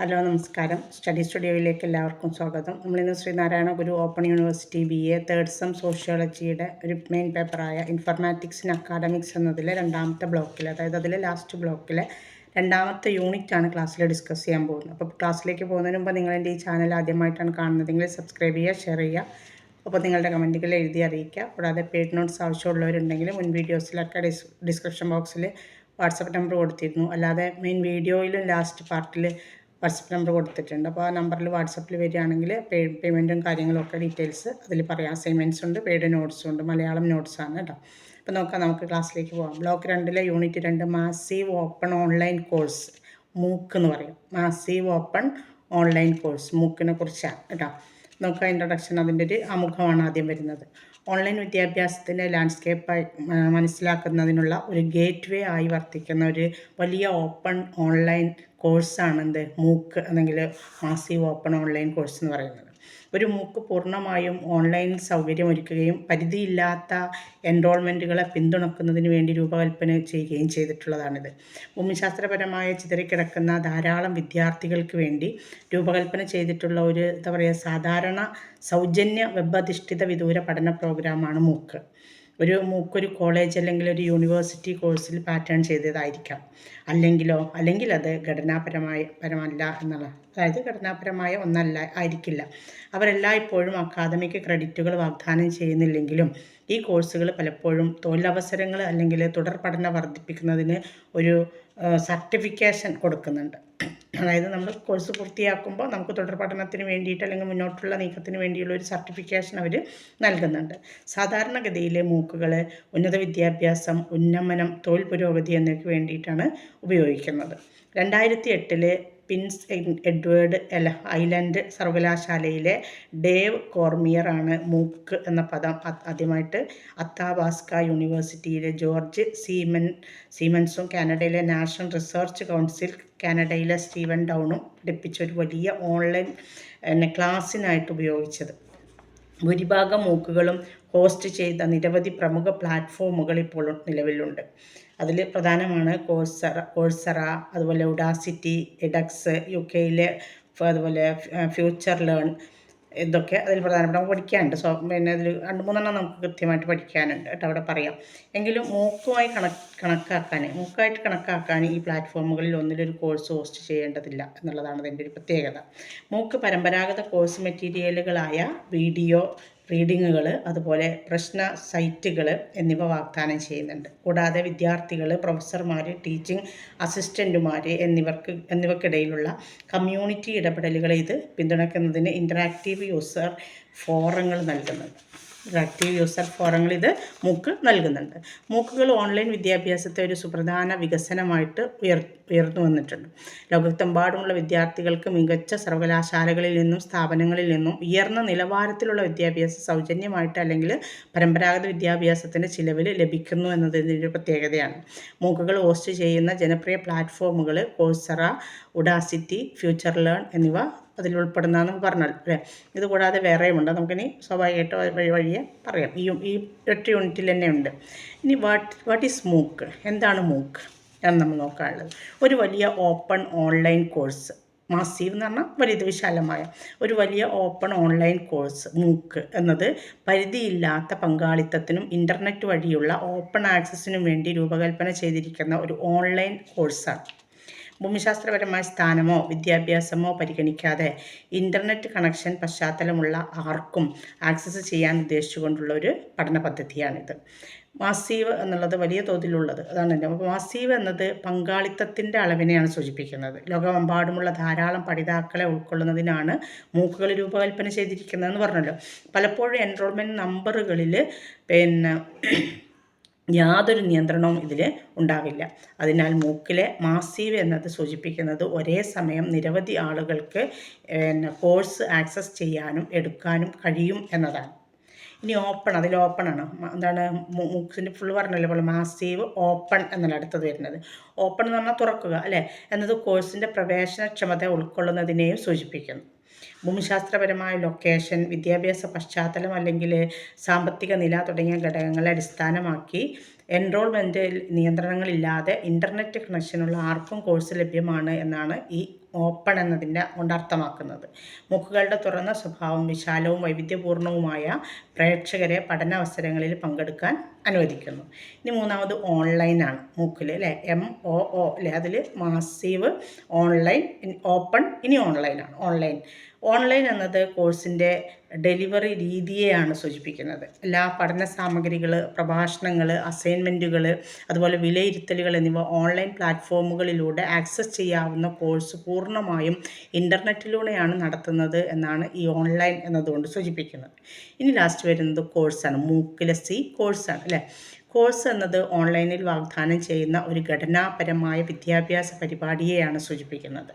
Hello നമസ്കാരം. Study സ്റ്റുഡിയോയിലേക്ക് എല്ലാവർക്കും സ്വാഗതം. നമ്മളിന്ന് Sreenarayana Guru open university BA third sem സോഷ്യോളജിയുടെ ഒരു മെയിൻ പേപ്പറായ ഇൻഫർമാറ്റിക്സ് ഇൻ അക്കാഡമിക്സ് എന്നതിലെ രണ്ടാമത്തെ ബ്ലോക്കിൽ, അതായത് അതിലെ ലാസ്റ്റ് ബ്ലോക്കിലെ രണ്ടാമത്തെ യൂണിറ്റാണ് ക്ലാസ്സിൽ ഡിസ്കസ് ചെയ്യാൻ പോകുന്നത്. അപ്പോൾ ക്ലാസ്സിലേക്ക് പോകുന്നതിന് മുമ്പ് നിങ്ങൾ എൻ്റെ ഈ ചാനൽ ആദ്യമായിട്ടാണ് കാണുന്നതെങ്കിൽ സബ്സ്ക്രൈബ് ചെയ്യുക, ഷെയർ ചെയ്യുക, അപ്പോൾ നിങ്ങളുടെ കമൻറ്റുകൾ എഴുതി അറിയിക്കുക. കൂടാതെ പെയ്ഡ് നോട്ട്സ് ആവശ്യമുള്ളവരുണ്ടെങ്കിൽ മുൻ വീഡിയോസിലൊക്കെ ഡിസ്ക്രിപ്ഷൻ ബോക്സിൽ വാട്സപ്പ് നമ്പർ കൊടുത്തിരുന്നു. അല്ലാതെ മെയിൻ വീഡിയോയിലും ലാസ്റ്റ് പാർട്ടിൽ വാട്സപ്പ് നമ്പർ കൊടുത്തിട്ടുണ്ട്. അപ്പോൾ ആ നമ്പറിൽ വാട്സപ്പിൽ വരികയാണെങ്കിൽ പേയ്മെൻറ്റും കാര്യങ്ങളൊക്കെ ഡീറ്റെയിൽസ് അതിൽ പറയാം. അസൈൻമെൻറ്റ്സ് ഉണ്ട്, പെയ്ഡ് നോട്ട്സും ഉണ്ട്, മലയാളം നോട്ട്സാണ് കേട്ടോ. അപ്പോൾ നോക്കാം, നമുക്ക് ക്ലാസ്സിലേക്ക് പോകാം. Block 2 unit 2 massive open online course, മൂക്ക് എന്ന് പറയും. മാസീവ് ഓപ്പൺ ഓൺലൈൻ കോഴ്സ് മൂക്കിനെ കുറിച്ചാണ് കേട്ടോ. നോക്കാം, ഇൻട്രൊഡക്ഷൻ, അതിൻ്റെ ഒരു ആമുഖമാണ് ആദ്യം വരുന്നത്. ഓൺലൈൻ വിദ്യാഭ്യാസത്തിൻ്റെ ലാൻഡ്സ്കേപ്പായി മനസ്സിലാക്കുന്നതിനുള്ള ഒരു ഗേറ്റ് വേ ആയി വർത്തിക്കുന്ന ഒരു വലിയ ഓപ്പൺ ഓൺലൈൻ കോഴ്സാണ് മൂക്ക്, അല്ലെങ്കിൽ മാസീവ് ഓപ്പൺ ഓൺലൈൻ കോഴ്സ് എന്ന് പറയുന്നത്. ഒരു മൂക്ക് പൂർണ്ണമായും ഓൺലൈനിൽ സൗകര്യമൊരുക്കുകയും പരിധിയില്ലാത്ത എൻറോൾമെൻറ്റുകളെ പിന്തുണക്കുന്നതിന് വേണ്ടി രൂപകൽപ്പന ചെയ്യുകയും ചെയ്തിട്ടുള്ളതാണിത്. ഭൂമിശാസ്ത്രപരമായ ചിതറിക്കിടക്കുന്ന ധാരാളം വിദ്യാർത്ഥികൾക്ക് വേണ്ടി രൂപകൽപ്പന ചെയ്തിട്ടുള്ള ഒരു സാധാരണ സൗജന്യ വെബ് അധിഷ്ഠിത വിദൂര പഠന പ്രോഗ്രാമാണ് മൂക്ക്. ഒരു കോളേജ് അല്ലെങ്കിൽ ഒരു യൂണിവേഴ്സിറ്റി കോഴ്സിൽ പാറ്റേൺ ചെയ്തതായിരിക്കാം. അല്ലെങ്കിൽ അത് പരമല്ല എന്നുള്ള, അതായത് ഘടനാപരമായ ഒന്നല്ല ആയിരിക്കില്ല. അവരെല്ലായ്പ്പോഴും അക്കാദമിക് ക്രെഡിറ്റുകൾ വാഗ്ദാനം ചെയ്യുന്നില്ലെങ്കിലും ഈ കോഴ്സുകൾ പലപ്പോഴും തൊഴിലവസരങ്ങൾ അല്ലെങ്കിൽ തുടർ പഠനം വർദ്ധിപ്പിക്കുന്നതിന് ഒരു സർട്ടിഫിക്കേഷൻ കൊടുക്കുന്നുണ്ട്. അതായത് നമ്മൾ കോഴ്സ് പൂർത്തിയാക്കുമ്പോൾ നമുക്ക് തുടർ പഠനത്തിന് വേണ്ടിയിട്ട് അല്ലെങ്കിൽ മുന്നോട്ടുള്ള നീക്കത്തിന് വേണ്ടിയുള്ള ഒരു സർട്ടിഫിക്കേഷൻ അവർ നൽകുന്നുണ്ട്. സാധാരണഗതിയിലെ മൂക്കുകൾ ഉന്നത വിദ്യാഭ്യാസം, ഉന്നമനം, തൊഴിൽ പുരോഗതി എന്നിവയ്ക്ക് വേണ്ടിയിട്ടാണ് ഉപയോഗിക്കുന്നത്. 2008 പ്രിൻസ് എഡ്വേർഡ് ഐലൻഡ് സർവകലാശാലയിലെ ഡേവ് കോർമിയറാണ് മൂക്ക് എന്ന പദം ആദ്യമായിട്ട് അത്താവാസ്ക യൂണിവേഴ്സിറ്റിയിലെ ജോർജ് സീമൻസും കാനഡയിലെ നാഷണൽ റിസർച്ച് കൗൺസിൽ, കാനഡയിലെ സ്റ്റീവൻ ഡൗണും പഠിപ്പിച്ച ഒരു വലിയ ഓൺലൈൻ ക്ലാസ്സിനായിട്ട് ഉപയോഗിച്ചത്. ഭൂരിഭാഗം മൂക്കുകളും ഹോസ്റ്റ് ചെയ്ത നിരവധി പ്രമുഖ പ്ലാറ്റ്ഫോമുകൾ ഇപ്പോൾ നിലവിലുണ്ട്. അതിൽ പ്രധാനമാണ് കോഴ്സറ, അതുപോലെ ഉഡാസിറ്റി, എഡക്സ്, UK അതുപോലെ ഫ്യൂച്ചർ ലേൺ, ഇതൊക്കെ അതിൽ പ്രധാനപ്പെട്ട നമുക്ക് പഠിക്കാനുണ്ട്. പിന്നെ അതിൽ 2-3 നമുക്ക് കൃത്യമായിട്ട് പഠിക്കാനുണ്ട് കേട്ടോ, അവിടെ പറയാം. എങ്കിലും മൂക്കായിട്ട് കണക്കാക്കാൻ ഈ പ്ലാറ്റ്ഫോമുകളിൽ ഒന്നിലൊരു കോഴ്സ് ഹോസ്റ്റ് ചെയ്യേണ്ടതില്ല എന്നുള്ളതാണ് അതിൻ്റെ ഒരു പ്രത്യേകത. മൂക്ക് പരമ്പരാഗത കോഴ്സ് മെറ്റീരിയലുകളായ വീഡിയോ റീഡിങ്ങുകൾ, അതുപോലെ പ്രശ്ന സൈറ്റുകൾ എന്നിവ വാഗ്ദാനം ചെയ്യുന്നുണ്ട്. കൂടാതെ വിദ്യാർത്ഥികൾ, പ്രൊഫസർമാർ, ടീച്ചിങ് അസിസ്റ്റൻറ്റുമാർ എന്നിവക്കിടയിലുള്ള കമ്മ്യൂണിറ്റി ഇടപെടലുകൾ ഇത് പിന്തുണയ്ക്കുന്നതിന് ഇൻറ്ററാക്റ്റീവ് യൂസർ ഫോറങ്ങൾ ഇത് മൂക്ക് നൽകുന്നുണ്ട്. മൂക്കുകൾ ഓൺലൈൻ വിദ്യാഭ്യാസത്തെ ഒരു സുപ്രധാന വികസനമായിട്ട് ഉയർന്നു വന്നിട്ടുണ്ട്. ലോകത്തെമ്പാടുമുള്ള വിദ്യാർത്ഥികൾക്ക് മികച്ച സർവകലാശാലകളിൽ നിന്നും സ്ഥാപനങ്ങളിൽ നിന്നും ഉയർന്ന നിലവാരത്തിലുള്ള വിദ്യാഭ്യാസം സൗജന്യമായിട്ട് അല്ലെങ്കിൽ പരമ്പരാഗത വിദ്യാഭ്യാസത്തിൻ്റെ ചിലവിൽ ലഭിക്കുന്നു എന്നതിൻ്റെ ഒരു പ്രത്യേകതയാണ്. മൂക്കുകൾ ഹോസ്റ്റ് ചെയ്യുന്ന ജനപ്രിയ പ്ലാറ്റ്ഫോമുകൾ കോഴ്സറ, ഉഡാസിറ്റി, ഫ്യൂച്ചർ ലേൺ എന്നിവ അതിൽ ഉൾപ്പെടുന്നതെന്ന് പറഞ്ഞാൽ അല്ലേ. ഇതുകൂടാതെ വേറെയുമുണ്ട്, നമുക്കിനി സ്വാഭാവികമായിട്ട് വഴിയെ പറയാം. ഈ 8 യൂണിറ്റിൽ തന്നെ ഉണ്ട്. ഇനി വാട്ട് ഈസ് മൂക്ക്, എന്താണ് മൂക്ക് എന്ന് നമ്മൾ നോക്കാനുള്ളത്. ഒരു വലിയ ഓപ്പൺ ഓൺലൈൻ കോഴ്സ്, മാസീവ് എന്ന് പറഞ്ഞാൽ വലിയ വിശാലമായ ഒരു വലിയ ഓപ്പൺ ഓൺലൈൻ കോഴ്സ്. മൂക്ക് എന്നത് പരിധിയില്ലാത്ത പങ്കാളിത്തത്തിനും ഇൻ്റർനെറ്റ് വഴിയുള്ള ഓപ്പൺ ആക്സസിനും വേണ്ടി രൂപകൽപ്പന ചെയ്തിരിക്കുന്ന ഒരു ഓൺലൈൻ കോഴ്സാണ്. ഭൂമിശാസ്ത്രപരമായ സ്ഥാനമോ വിദ്യാഭ്യാസമോ പരിഗണിക്കാതെ ഇൻ്റർനെറ്റ് കണക്ഷൻ പശ്ചാത്തലമുള്ള ആർക്കും ആക്സസ് ചെയ്യാൻ ഉദ്ദേശിച്ചുകൊണ്ടുള്ള ഒരു പഠന പദ്ധതിയാണിത്. മാസീവ് എന്നുള്ളത് വലിയ തോതിലുള്ളത്, അതാണ് എൻ്റെ. അപ്പോൾ മാസീവ് എന്നത് പങ്കാളിത്തത്തിൻ്റെ അളവിനെയാണ് സൂചിപ്പിക്കുന്നത്. ലോകമെമ്പാടുമുള്ള ധാരാളം പഠിതാക്കളെ ഉൾക്കൊള്ളുന്നതിനാണ് മൂക്കുകൾ രൂപകൽപ്പന ചെയ്തിരിക്കുന്നതെന്ന് പറഞ്ഞല്ലോ. പലപ്പോഴും എൻറോൾമെൻറ്റ് നമ്പറുകളിൽ യാതൊരു നിയന്ത്രണവും ഇതിൽ ഉണ്ടാവില്ല. അതിനാൽ മൂക്കിലെ മാസീവ് എന്നത് സൂചിപ്പിക്കുന്നത് ഒരേ സമയം നിരവധി ആളുകൾക്ക് കോഴ്സ് ആക്സസ് ചെയ്യാനും എടുക്കാനും കഴിയും എന്നതാണ്. ഇനി അതിൽ ഓപ്പണാണ്. എന്താണ് മൂക്കിൻ്റെ ഫുൾ പറഞ്ഞല്ലോ പോലെ മാസീവ് ഓപ്പൺ എന്നല്ല അടുത്തത് വരുന്നത്. ഓപ്പൺ എന്ന് പറഞ്ഞാൽ തുറക്കുക അല്ലേ എന്നത് കോഴ്സിൻ്റെ പ്രവേശനക്ഷമത ഉൾക്കൊള്ളുന്നതിനെയും സൂചിപ്പിക്കുന്നു. ഭൂമിശാസ്ത്രപരമായ ലൊക്കേഷൻ, വിദ്യാഭ്യാസ പശ്ചാത്തലം അല്ലെങ്കിൽ സാമ്പത്തിക നില തുടങ്ങിയ ഘടകങ്ങളെ അടിസ്ഥാനമാക്കി എൻറോൾമെൻറ്റ് നിയന്ത്രണങ്ങളില്ലാതെ ഇൻ്റർനെറ്റ് കണക്ഷനുള്ള ആർക്കും കോഴ്സ് ലഭ്യമാണ് എന്നാണ് ഈ ഓപ്പൺ എന്നതിൻ്റെ കൊണ്ട് അർത്ഥമാക്കുന്നത്. മൂക്കുകളുടെ തുറന്ന സ്വഭാവം വിശാലവും വൈവിധ്യപൂർണവുമായ പ്രേക്ഷകരെ പഠനാവസരങ്ങളിൽ പങ്കെടുക്കാൻ അനുവദിക്കുന്നു. ഇനി മൂന്നാമത് ഓൺലൈനാണ്. മൂക്കിൽ അല്ലേ, MOO അല്ലേ, അതിൽ മാസീവ്, ഓൺലൈൻ, ഓപ്പൺ, ഇനി ഓൺലൈനാണ്. ഓൺലൈൻ എന്നത് കോഴ്സിൻ്റെ ഡെലിവറി രീതിയെയാണ് സൂചിപ്പിക്കുന്നത്. എല്ലാ പഠന സാമഗ്രികൾ, പ്രഭാഷണങ്ങൾ, അസൈൻമെൻറ്റുകൾ, അതുപോലെ വിലയിരുത്തലുകൾ എന്നിവ ഓൺലൈൻ പ്ലാറ്റ്ഫോമുകളിലൂടെ ആക്സസ് ചെയ്യാവുന്ന കോഴ്സ് പൂർണ്ണമായും ഇൻ്റർനെറ്റിലൂടെയാണ് നടത്തുന്നത് എന്നാണ് ഈ ഓൺലൈൻ എന്നതുകൊണ്ട് സൂചിപ്പിക്കുന്നത്. ഇനി ലാസ്റ്റ് വരുന്നത് കോഴ്സാണ്. മൂക്കിലെ C കോഴ്സാണ് അല്ലേ. കോഴ്സ് എന്നത് ഓൺലൈനിൽ വാഗ്ദാനം ചെയ്യുന്ന ഒരു ഘടനാപരമായ വിദ്യാഭ്യാസ പരിപാടിയെയാണ് സൂചിപ്പിക്കുന്നത്.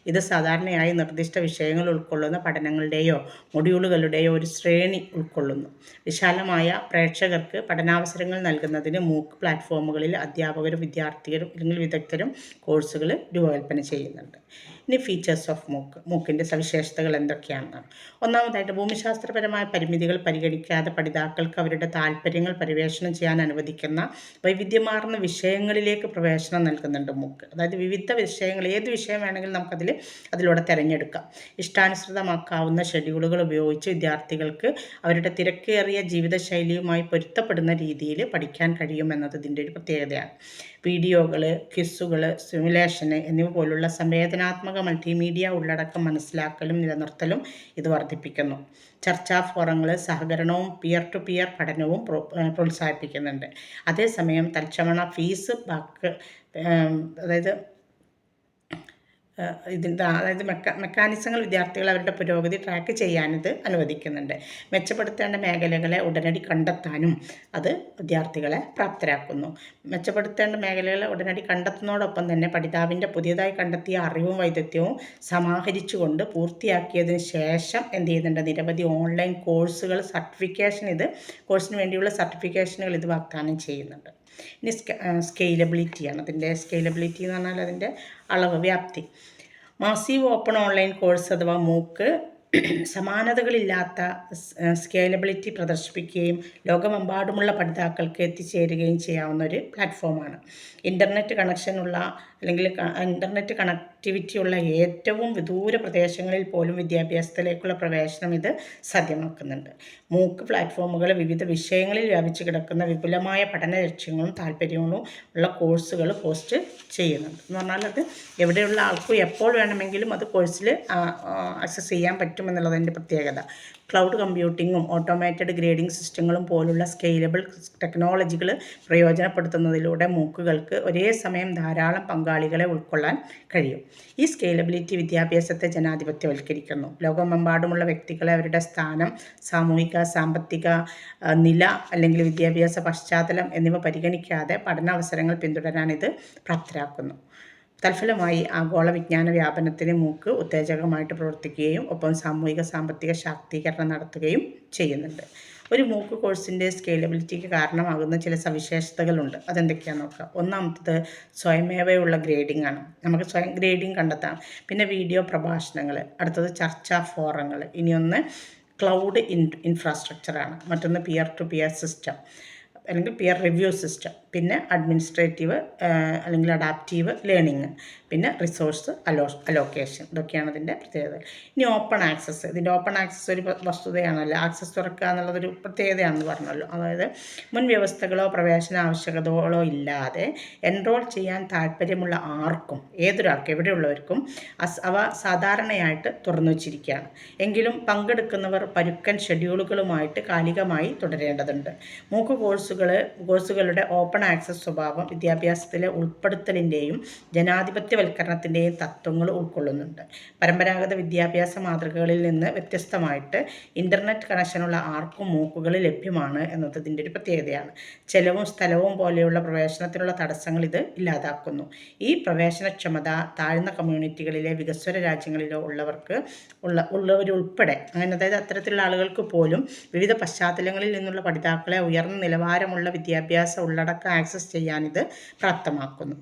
ഇത് സാധാരണയായി നിർദ്ദിഷ്ട വിഷയങ്ങൾ ഉൾക്കൊള്ളുന്ന പഠനങ്ങളുടെയോ മൊഡ്യൂളുകളുടെയോ ഒരു ശ്രേണി ഉൾക്കൊള്ളുന്നു. വിശാലമായ പ്രേക്ഷകർക്ക് പഠനാവസരങ്ങൾ നൽകുന്നതിന് മൂക്ക് പ്ലാറ്റ്ഫോമുകളിൽ അധ്യാപകരും വിദ്യാർത്ഥികളും അല്ലെങ്കിൽ വിദഗ്ധരും കോഴ്സുകൾ രൂപകൽപ്പന ചെയ്യുന്നുണ്ട്. ഇനി ഫീച്ചേഴ്സ് ഓഫ് മൂക്കിൻ്റെ സവിശേഷതകൾ എന്തൊക്കെയാണെന്നാണ്. ഒന്നാമതായിട്ട് ഭൂമിശാസ്ത്രപരമായ പരിമിതികൾ പരിഗണിക്കാതെ പഠിതാക്കൾക്ക് അവരുടെ താല്പര്യങ്ങൾ പര്യവേക്ഷണം ചെയ്യാൻ അനുവദിക്കുന്ന വൈവിധ്യമാർന്ന വിഷയങ്ങളിലേക്ക് പ്രവേശനം നൽകുന്നുണ്ട് മൂക്ക്. അതായത് വിവിധ വിഷയങ്ങൾ, ഏത് വിഷയം വേണമെങ്കിലും അതിലൂടെ തിരഞ്ഞെടുക്കാം. ഇഷ്ടാനുസൃതമാക്കാവുന്ന ഷെഡ്യൂളുകൾ ഉപയോഗിച്ച് വിദ്യാർത്ഥികൾക്ക് അവരുടെ തിരക്കേറിയ ജീവിതശൈലിയുമായി പൊരുത്തപ്പെടുന്ന രീതിയിൽ പഠിക്കാൻ കഴിയുമെന്നത് ഇതിൻ്റെ ഒരു പ്രത്യേകതയാണ്. വീഡിയോകൾ, ക്വിസുകൾ, സിമുലേഷന് എന്നിവ പോലുള്ള സംവേദനാത്മക മൾട്ടിമീഡിയ ഉള്ളടക്കം മനസ്സിലാക്കലും നിലനിർത്തലും ഇത് വർദ്ധിപ്പിക്കുന്നു. ചർച്ചാ ഫോറങ്ങൾ, സഹകരണവും പിയർ ടു പിയർ പഠനവും പ്രോത്സാഹിപ്പിക്കുന്നുണ്ട്. അതേസമയം തൽക്ഷണ ഫീസ് അതായത് മെക്കാനിസങ്ങൾ വിദ്യാർത്ഥികൾ അവരുടെ പുരോഗതി ട്രാക്ക് ചെയ്യാനിത് അനുവദിക്കുന്നുണ്ട്. മെച്ചപ്പെടുത്തേണ്ട മേഖലകളെ ഉടനടി കണ്ടെത്താനും അത് വിദ്യാർത്ഥികളെ പ്രാപ്തരാക്കുന്നു. മെച്ചപ്പെടുത്തേണ്ട മേഖലകളെ ഉടനടി കണ്ടെത്തുന്നതോടൊപ്പം തന്നെ പഠിതാവിൻ്റെ പുതിയതായി കണ്ടെത്തിയ അറിവും വൈദഗ്ധ്യവും സമാഹരിച്ചുകൊണ്ട് പൂർത്തിയാക്കിയതിന് ശേഷം എന്ത് ചെയ്യുന്നുണ്ട്, നിരവധി ഓൺലൈൻ കോഴ്സുകൾ, കോഴ്സിന് വേണ്ടിയുള്ള സർട്ടിഫിക്കേഷനുകൾ ഇത് വാഗ്ദാനം ചെയ്യുന്നുണ്ട്. ഇനി സ്കെയിലബിലിറ്റിയാണ്. സ്കെയിലബിലിറ്റി എന്ന് പറഞ്ഞാൽ അതിൻ്റെ അളവ്, വ്യാപ്തി. മാസീവ് ഓപ്പൺ ഓൺലൈൻ കോഴ്സ് അഥവാ മൂക്ക് സമാനതകളില്ലാത്ത സ്കെയിലബിലിറ്റി പ്രദർശിപ്പിക്കുകയും ലോകമെമ്പാടുമുള്ള പഠിതാക്കൾക്ക് എത്തിച്ചേരുകയും ചെയ്യാവുന്ന ഒരു പ്ലാറ്റ്ഫോമാണ്. ഇൻ്റർനെറ്റ് കണക്ടിവിറ്റിയുള്ള ഏറ്റവും വിദൂര പ്രദേശങ്ങളിൽ പോലും വിദ്യാഭ്യാസത്തിലേക്കുള്ള പ്രവേശനം ഇത് സാധ്യമാക്കുന്നുണ്ട്. മൂക്ക് പ്ലാറ്റ്ഫോമുകൾ വിവിധ വിഷയങ്ങളിൽ വ്യാപിച്ചു കിടക്കുന്ന വിപുലമായ പഠന ലക്ഷ്യങ്ങളും താല്പര്യങ്ങളും ഉള്ള കോഴ്സുകൾ പോസ്റ്റ് ചെയ്യുന്നുണ്ട്. എന്ന് പറഞ്ഞാൽ അത് എവിടെയുള്ള ആൾക്കും എപ്പോൾ വേണമെങ്കിലും അത് കോഴ്സിൽ ആക്സസ് ചെയ്യാൻ പറ്റുമെന്നുള്ളതിൻ്റെ പ്രത്യേകത. ക്ലൗഡ് കമ്പ്യൂട്ടിങ്ങും ഓട്ടോമേറ്റഡ് ഗ്രേഡിംഗ് സിസ്റ്റങ്ങളും പോലുള്ള സ്കെയിലബിൾ ടെക്നോളജികൾ പ്രയോജനപ്പെടുത്തുന്നതിലൂടെ മൂക്കുകൾക്ക് ഒരേ സമയം ധാരാളം പങ്കാളികളെ ഉൾക്കൊള്ളാൻ കഴിയും. ഈ സ്കെയിലബിലിറ്റി വിദ്യാഭ്യാസത്തെ ജനാധിപത്യവൽക്കരിക്കുന്നു. ലോകമെമ്പാടുമുള്ള വ്യക്തികളെ അവരുടെ സ്ഥാനം, സാമൂഹിക സാമ്പത്തിക നില അല്ലെങ്കിൽ വിദ്യാഭ്യാസ പശ്ചാത്തലം എന്നിവ പരിഗണിക്കാതെ പഠനാവസരങ്ങൾ പിന്തുടരാൻ ഇത് പ്രാപ്തരാക്കുന്നു. തൽഫലമായി ആഗോള വിജ്ഞാന വ്യാപനത്തിന് മൂക്ക് ഉത്തേജകമായിട്ട് പ്രവർത്തിക്കുകയും ഒപ്പം സാമൂഹിക സാമ്പത്തിക ശാക്തീകരണം നടത്തുകയും ചെയ്യുന്നുണ്ട്. ഒരു മൂക്ക് കോഴ്സിൻ്റെ സ്കെയിലബിലിറ്റിക്ക് കാരണമാകുന്ന ചില സവിശേഷതകളുണ്ട്. അതെന്തൊക്കെയാണെന്ന് നോക്കാം. ഒന്നാമത്തത് സ്വയമേവയുള്ള ഗ്രേഡിംഗ് ആണ്. നമുക്ക് സ്വയം ഗ്രേഡിംഗ് കണ്ടെത്താം. പിന്നെ വീഡിയോ പ്രഭാഷണങ്ങൾ, അടുത്തത് ചർച്ചാ ഫോറങ്ങൾ, ഇനിയൊന്ന് ക്ലൗഡ് ഇൻഫ്രാസ്ട്രക്ചറാണ്, മറ്റൊന്ന് പിയർ ടു പിയർ സിസ്റ്റം അല്ലെങ്കിൽ പിയർ റിവ്യൂ സിസ്റ്റം, പിന്നെ അഡ്മിനിസ്ട്രേറ്റീവ് അല്ലെങ്കിൽ അഡാപ്റ്റീവ് ലേണിംഗ്, പിന്നെ റിസോഴ്സ് അലോക്കേഷൻ. ഇതൊക്കെയാണ് ഇതിൻ്റെ പ്രത്യേകത. ഇനി ഓപ്പൺ ആക്സസ്. ഇതിൻ്റെ ഓപ്പൺ ആക്സസ് ഒരു വസ്തുതയാണല്ലോ. ആക്സസ് തുറക്കുക എന്നുള്ളതൊരു പ്രത്യേകതയാണെന്ന് പറഞ്ഞല്ലോ. അതായത് മുൻ വ്യവസ്ഥകളോ പ്രവേശന ആവശ്യകതകളോ ഇല്ലാതെ എൻറോൾ ചെയ്യാൻ താല്പര്യമുള്ള ആർക്കും, ഏതൊരാൾക്കും, എവിടെയുള്ളവർക്കും അവ സാധാരണയായിട്ട് തുറന്നു വച്ചിരിക്കുകയാണ്. എങ്കിലും പങ്കെടുക്കുന്നവർ പരുക്കൻ ഷെഡ്യൂളുകളുമായിട്ട് കാലികമായി തുടരേണ്ടതുണ്ട്. മൂക്ക് കോഴ്സുകളുടെ ഓപ്പൺ ആക്സസ് സ്വഭാവം വിദ്യാഭ്യാസത്തിലെ ഉൾപ്പെടുത്തലിൻ്റെയും ജനാധിപത്യവൽക്കരണത്തിൻ്റെയും തത്വങ്ങൾ ഉൾക്കൊള്ളുന്നുണ്ട്. പരമ്പരാഗത വിദ്യാഭ്യാസ മാതൃകകളിൽ നിന്ന് വ്യത്യസ്തമായിട്ട് ഇൻ്റർനെറ്റ് കണക്ഷനുള്ള ആർക്കും മൂക്കുകൾ ലഭ്യമാണ് എന്നത് ഇതിൻ്റെ ഒരു പ്രത്യേകതയാണ്. ചെലവും സ്ഥലവും പോലെയുള്ള പ്രവേശനത്തിനുള്ള തടസ്സങ്ങൾ ഇത് ഇല്ലാതാക്കുന്നു. ഈ പ്രവേശനക്ഷമത താഴ്ന്ന കമ്മ്യൂണിറ്റികളിലെ വികസ്വര രാജ്യങ്ങളിലോ ഉള്ളവരുൾപ്പെടെ അതായത് അത്തരത്തിലുള്ള ആളുകൾക്ക് പോലും വിവിധ പശ്ചാത്തലങ്ങളിൽ നിന്നുള്ള പഠിതാക്കളെ ഉയർന്ന നിലവാരമുള്ള വിദ്യാഭ്യാസ ഉള്ളടക്കം ആക്സസ് ചെയ്യാനിത് പ്രാപ്തമാക്കുന്നു.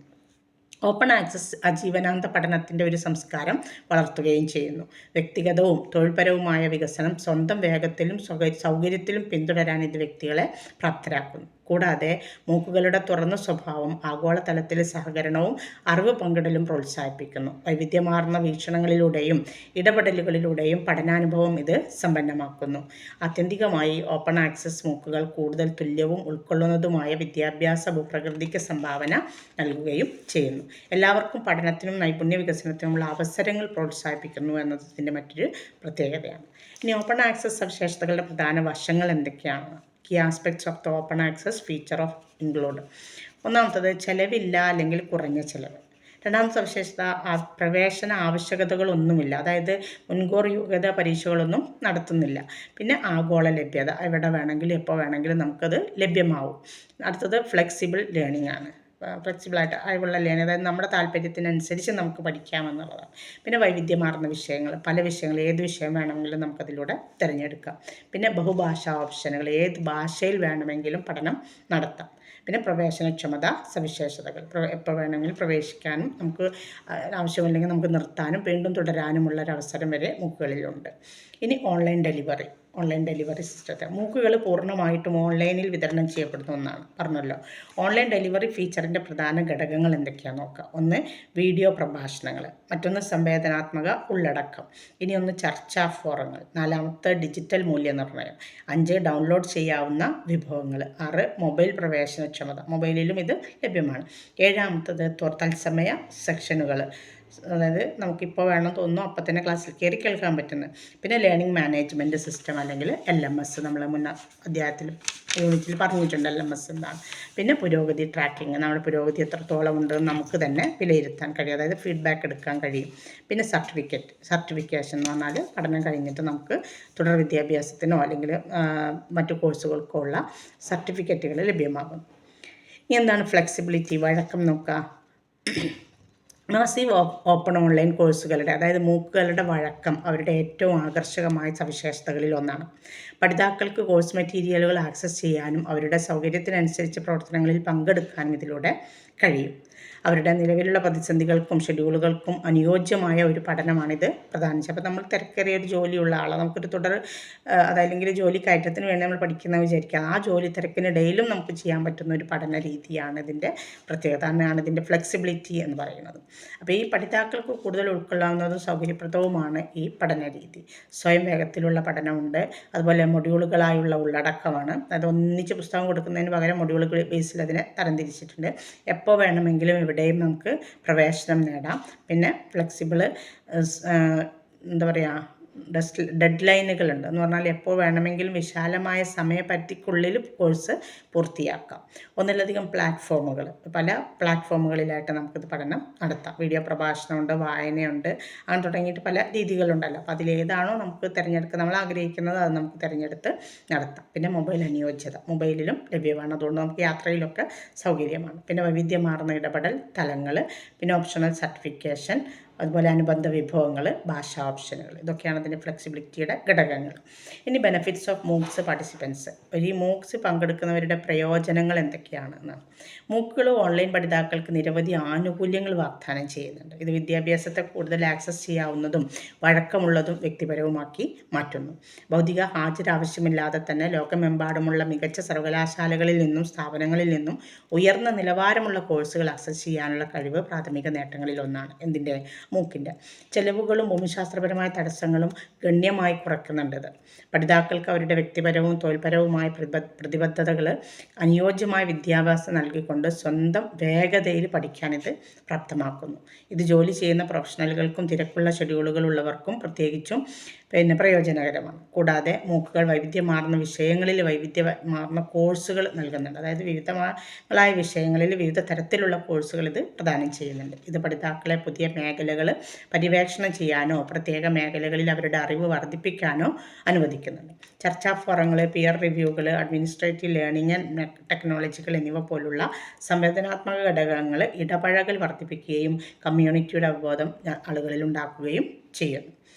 ഓപ്പൺ ആക്സസ് ആജീവനാന്ത പഠനത്തിൻ്റെ ഒരു സംസ്കാരം വളർത്തുകയും ചെയ്യുന്നു. വ്യക്തിഗതവും തൊഴിൽപരവുമായ വികസനം സ്വന്തം വേഗത്തിലും സൗകര്യത്തിലും പിന്തുടരാൻ ഇത് വ്യക്തികളെ പ്രാപ്തരാക്കുന്നു. കൂടാതെ മൂക്കുകളുടെ തുറന്ന സ്വഭാവം ആഗോളതലത്തിൽ സഹകരണവും അറിവ് പങ്കിടലും പ്രോത്സാഹിപ്പിക്കുന്നു. വൈവിധ്യമാർന്ന വീക്ഷണങ്ങളിലൂടെയും ഇടപെടലുകളിലൂടെയും പഠനാനുഭവം ഇത് സമ്പന്നമാക്കുന്നു. ആത്യന്തികമായി ഓപ്പൺ ആക്സസ് മൂക്കുകൾ കൂടുതൽ തുല്യവും ഉൾക്കൊള്ളുന്നതുമായ വിദ്യാഭ്യാസ ഭൂപ്രകൃതിക്ക് സംഭാവന നൽകുകയും ചെയ്യുന്നു. എല്ലാവർക്കും പഠനത്തിനും നൈപുണ്യ വികസനത്തിനുമുള്ള അവസരങ്ങൾ പ്രോത്സാഹിപ്പിക്കുന്നു എന്നതിൻ്റെ മറ്റൊരു പ്രത്യേകതയാണ്. ഇനി ഓപ്പൺ ആക്സസ് സവിശേഷതകളുടെ പ്രധാന വശങ്ങൾ എന്തൊക്കെയാണ്? Key aspects of the open access feature of include. ഒന്നാമത്തത് ചിലവില്ല അല്ലെങ്കിൽ കുറഞ്ഞ ചിലവ്. രണ്ടാമത്തെ സവിശേഷത പ്രവേശന ആവശ്യകതകളൊന്നുമില്ല, അതായത് മുൻകൂർ യോഗ്യതാ പരീക്ഷകളൊന്നും നടത്തുന്നില്ല. പിന്നെ ആഗോള ലഭ്യത, എവിടെ വേണമെങ്കിലും എപ്പോൾ വേണമെങ്കിലും നമുക്കത് ലഭ്യമാവും. അടുത്തത് ഫ്ലെക്സിബിൾ ലേണിംഗ് ആണ്. ഫ്ലെക്സിബിളായിട്ട് അയവുള്ള ലേണിംഗ്, അതായത് നമ്മുടെ താല്പര്യത്തിനനുസരിച്ച് നമുക്ക് പഠിക്കാമെന്നുള്ളതാണ്. പിന്നെ വൈവിധ്യമാർന്ന വിഷയങ്ങൾ, പല വിഷയങ്ങൾ, ഏത് വിഷയം വേണമെങ്കിലും നമുക്കതിലൂടെ തിരഞ്ഞെടുക്കാം. പിന്നെ ബഹുഭാഷാ ഓപ്ഷനുകൾ, ഏത് ഭാഷയിൽ വേണമെങ്കിലും പഠനം നടത്താം. പിന്നെ പ്രവേശനക്ഷമത സവിശേഷതകൾ, എപ്പോൾ വേണമെങ്കിലും പ്രവേശിക്കാനും നമുക്ക് ആവശ്യമില്ലെങ്കിൽ നമുക്ക് നിർത്താനും വീണ്ടും തുടരാനുമുള്ള ഒരവസരം വരെ മൂക്കുകളിലുണ്ട്. ഇനി ഓൺലൈൻ ഡെലിവറി സിസ്റ്റത്തെ, മൂക്കുകൾ പൂർണ്ണമായിട്ടും ഓൺലൈനിൽ വിതരണം ചെയ്യപ്പെടുന്ന ഒന്നാണ് പറഞ്ഞല്ലോ. ഓൺലൈൻ ഡെലിവറി ഫീച്ചറിൻ്റെ പ്രധാന ഘടകങ്ങൾ എന്തൊക്കെയാണെന്ന് നോക്കാം. ഒന്ന് വീഡിയോ പ്രഭാഷണങ്ങൾ, മറ്റൊന്ന് സംവേദനാത്മക ഉള്ളടക്കം, ഇനി ഒന്ന് ചർച്ചാ ഫോറങ്ങൾ, നാലാമത്തെ ഡിജിറ്റൽ മൂല്യനിർണ്ണയം, 5 ഡൗൺലോഡ് ചെയ്യാവുന്ന വിഭവങ്ങൾ, 6 മൊബൈൽ പ്രവേശനക്ഷമത, മൊബൈലിലും ഇത് ലഭ്യമാണ്, 7 തത്സമയ സെക്ഷനുകൾ, അതായത് നമുക്കിപ്പോൾ വേണം തോന്നുന്നു അപ്പം തന്നെ ക്ലാസ്സിൽ കയറി കേൾക്കാൻ പറ്റുന്നത്. പിന്നെ ലേണിംഗ് മാനേജ്മെൻറ്റ് സിസ്റ്റം അല്ലെങ്കിൽ LMS, നമ്മൾ മുൻ അധ്യായത്തിൽ യൂണിറ്റിൽ പറഞ്ഞിട്ടുണ്ട് LMS എന്താണ്. പിന്നെ പുരോഗതി ട്രാക്കിങ്, നമ്മുടെ പുരോഗതി എത്രത്തോളം ഉണ്ടെന്ന് നമുക്ക് തന്നെ വിലയിരുത്താൻ കഴിയും, അതായത് ഫീഡ്ബാക്ക് എടുക്കാൻ കഴിയും. പിന്നെ സർട്ടിഫിക്കേഷൻ എന്ന് പറഞ്ഞാൽ പഠനം കഴിഞ്ഞിട്ട് നമുക്ക് തുടർ വിദ്യാഭ്യാസത്തിനോ അല്ലെങ്കിൽ മറ്റു കോഴ്സുകൾക്കോ ഉള്ള സർട്ടിഫിക്കറ്റുകൾ ലഭ്യമാകും. ഇനി എന്താണ് ഫ്ലെക്സിബിലിറ്റി, വഴക്കം നോക്കുക. മാസീവ് ഓപ്പൺ ഓൺലൈൻ കോഴ്സുകളുടെ, അതായത് മൂക്കുകളുടെ വഴക്കം അവരുടെ ഏറ്റവും ആകർഷകമായ സവിശേഷതകളിൽ ഒന്നാണ്. പഠിതാക്കൾക്ക് കോഴ്സ് മെറ്റീരിയലുകൾ ആക്സസ് ചെയ്യാനും അവരുടെ സൗകര്യത്തിനനുസരിച്ച് പ്രവർത്തനങ്ങളിൽ പങ്കെടുക്കാനും ഇതിലൂടെ കഴിയും. അവരുടെ നിലവിലുള്ള പ്രതിസന്ധികൾക്കും ഷെഡ്യൂളുകൾക്കും അനുയോജ്യമായ ഒരു പഠനമാണിത് പ്രദാനം ചെയ്യുക. അപ്പോൾ നമ്മൾ തിരക്കേറിയ ഒരു ജോലിയുള്ള ആളാണ്, നമുക്കൊരു അതല്ലെങ്കിൽ ജോലി കയറ്റത്തിന് വേണ്ടി നമ്മൾ പഠിക്കുന്നത് വിചാരിക്കുക, ആ ജോലി തിരക്കിനിടയിലും നമുക്ക് ചെയ്യാൻ പറ്റുന്ന ഒരു പഠന രീതിയാണ് ഇതിൻ്റെ പ്രത്യേകത, തന്നെയാണ് ഇതിൻ്റെ ഫ്ലെക്സിബിലിറ്റി എന്ന് പറയുന്നത്. അപ്പോൾ ഈ പഠിതാക്കൾക്ക് കൂടുതൽ ഉൾക്കൊള്ളാവുന്നതും സൗകര്യപ്രദവുമാണ് ഈ പഠന രീതി. സ്വയം വേഗത്തിലുള്ള പഠനമുണ്ട്, അതുപോലെ മൊഡ്യൂളുകളായുള്ള ഉള്ളടക്കമാണ്, അത് ഒന്നിച്ച് പുസ്തകം കൊടുക്കുന്നതിന് പകരം മൊഡ്യൂളുകൾ ബേസിൽ അതിനെ തരംതിരിച്ചിട്ടുണ്ട്. എപ്പോൾ വേണമെങ്കിലും ഇവിടെയും നമുക്ക് പ്രവേശനം നേടാം. പിന്നെ ഫ്ലെക്സിബിള് എന്താ പറയുക, ഡെഡ് ലൈനുകളുണ്ട് എന്ന് പറഞ്ഞാൽ എപ്പോൾ വേണമെങ്കിലും വിശാലമായ സമയപരിധിക്കുള്ളിൽ കോഴ്സ് പൂർത്തിയാക്കാം. ഒന്നിലധികം പ്ലാറ്റ്ഫോമുകൾ, പല പ്ലാറ്റ്ഫോമുകളിലായിട്ട് നമുക്കിത് പഠനം നടത്താം. വീഡിയോ പ്രഭാഷണമുണ്ട്, വായനയുണ്ട്, അങ്ങനെ തുടങ്ങിയിട്ട് പല രീതികളുണ്ടല്ലോ. അപ്പോൾ അതിലേതാണോ നമുക്ക് തിരഞ്ഞെടുക്കുക, നമ്മൾ ആഗ്രഹിക്കുന്നത് അത് നമുക്ക് തിരഞ്ഞെടുത്ത് നടത്താം. പിന്നെ മൊബൈൽ അനുയോജ്യത, മൊബൈലിലും ലഭ്യമാണ്, അതുകൊണ്ട് നമുക്ക് യാത്രയിലൊക്കെ സൗകര്യമാണ്. പിന്നെ വൈവിധ്യമാർന്ന ഇടപെടൽ തലങ്ങൾ, പിന്നെ ഓപ്ഷണൽ സർട്ടിഫിക്കേഷൻ, അതുപോലെ അനുബന്ധ വിഭവങ്ങൾ, ഭാഷാ ഓപ്ഷനുകൾ, ഇതൊക്കെയാണ് അതിൻ്റെ ഫ്ലെക്സിബിലിറ്റിയുടെ ഘടകങ്ങൾ. ഇനി ബെനഫിറ്റ്സ് ഓഫ് മൂക്സ് പാർട്ടിസിപ്പൻസ്, ഈ മൂക്സ് പങ്കെടുക്കുന്നവരുടെ പ്രയോജനങ്ങൾ എന്തൊക്കെയാണെന്ന്. മൂക്കുകൾ ഓൺലൈൻ പഠിതാക്കൾക്ക് നിരവധി ആനുകൂല്യങ്ങൾ വാഗ്ദാനം ചെയ്യുന്നുണ്ട്. ഇത് വിദ്യാഭ്യാസത്തെ കൂടുതൽ ആക്സസ് ചെയ്യാവുന്നതും വഴക്കമുള്ളതും വ്യക്തിപരവുമാക്കി മാറ്റുന്നു. ഭൗതിക ഹാജരാവശ്യമില്ലാതെ തന്നെ ലോകമെമ്പാടുമുള്ള മികച്ച സർവകലാശാലകളിൽ നിന്നും സ്ഥാപനങ്ങളിൽ നിന്നും ഉയർന്ന നിലവാരമുള്ള കോഴ്സുകൾ ആക്സസ് ചെയ്യാനുള്ള കഴിവ് പ്രാഥമിക നേട്ടങ്ങളിലൊന്നാണ്. എന്തിൻ്റെ? മൂക്കിൻ്റെ. ചെലവുകളും ഭൂമിശാസ്ത്രപരമായ തടസ്സങ്ങളും ഗണ്യമായി കുറയ്ക്കുന്നുണ്ട്. പഠിതാക്കൾക്ക് അവരുടെ വ്യക്തിപരവും തൊഴിൽപരവുമായ പ്രതിബദ്ധതകൾ അനുയോജ്യമായ വിദ്യാഭ്യാസം നൽകിക്കൊണ്ട് സ്വന്തം വേഗതയിൽ പഠിക്കാനിത് പ്രാപ്തമാക്കുന്നു. ഇത് ജോലി ചെയ്യുന്ന പ്രൊഫഷണലുകൾക്കും തിരക്കുള്ള ഷെഡ്യൂളുകളുള്ളവർക്കും പ്രത്യേകിച്ചും പ്രയോജനകരമാണ്. കൂടാതെ മൂക്കുകൾ വൈവിധ്യമാർന്ന വിഷയങ്ങളിൽ വൈവിധ്യമാർന്ന കോഴ്സുകൾ നൽകുന്നുണ്ട്, അതായത് വിവിധങ്ങളായ വിഷയങ്ങളിൽ വിവിധ തരത്തിലുള്ള കോഴ്സുകൾ ഇത് പ്രദാനം ചെയ്യുന്നുണ്ട്. ഇത് പഠിതാക്കളെ പുതിയ മേഖലകൾ പര്യവേക്ഷണം ചെയ്യാനോ പ്രത്യേക മേഖലകളിൽ അവരുടെ അറിവ് വർദ്ധിപ്പിക്കാനോ അനുവദിക്കുന്നുണ്ട്. ചർച്ചാ ഫോറങ്ങൾ, പിയർ റിവ്യൂകൾ, അഡ്മിനിസ്ട്രേറ്റീവ് ലേണിംഗ് ആൻഡ് ടെക്നോളജികൾ എന്നിവ പോലുള്ള സംവേദനാത്മക ഘടകങ്ങൾ ഇടപഴകൽ വർദ്ധിപ്പിക്കുകയും കമ്മ്യൂണിറ്റിയുടെ അവബോധം ആളുകളിൽ ഉണ്ടാക്കുകയും ചെയ്യുന്നു.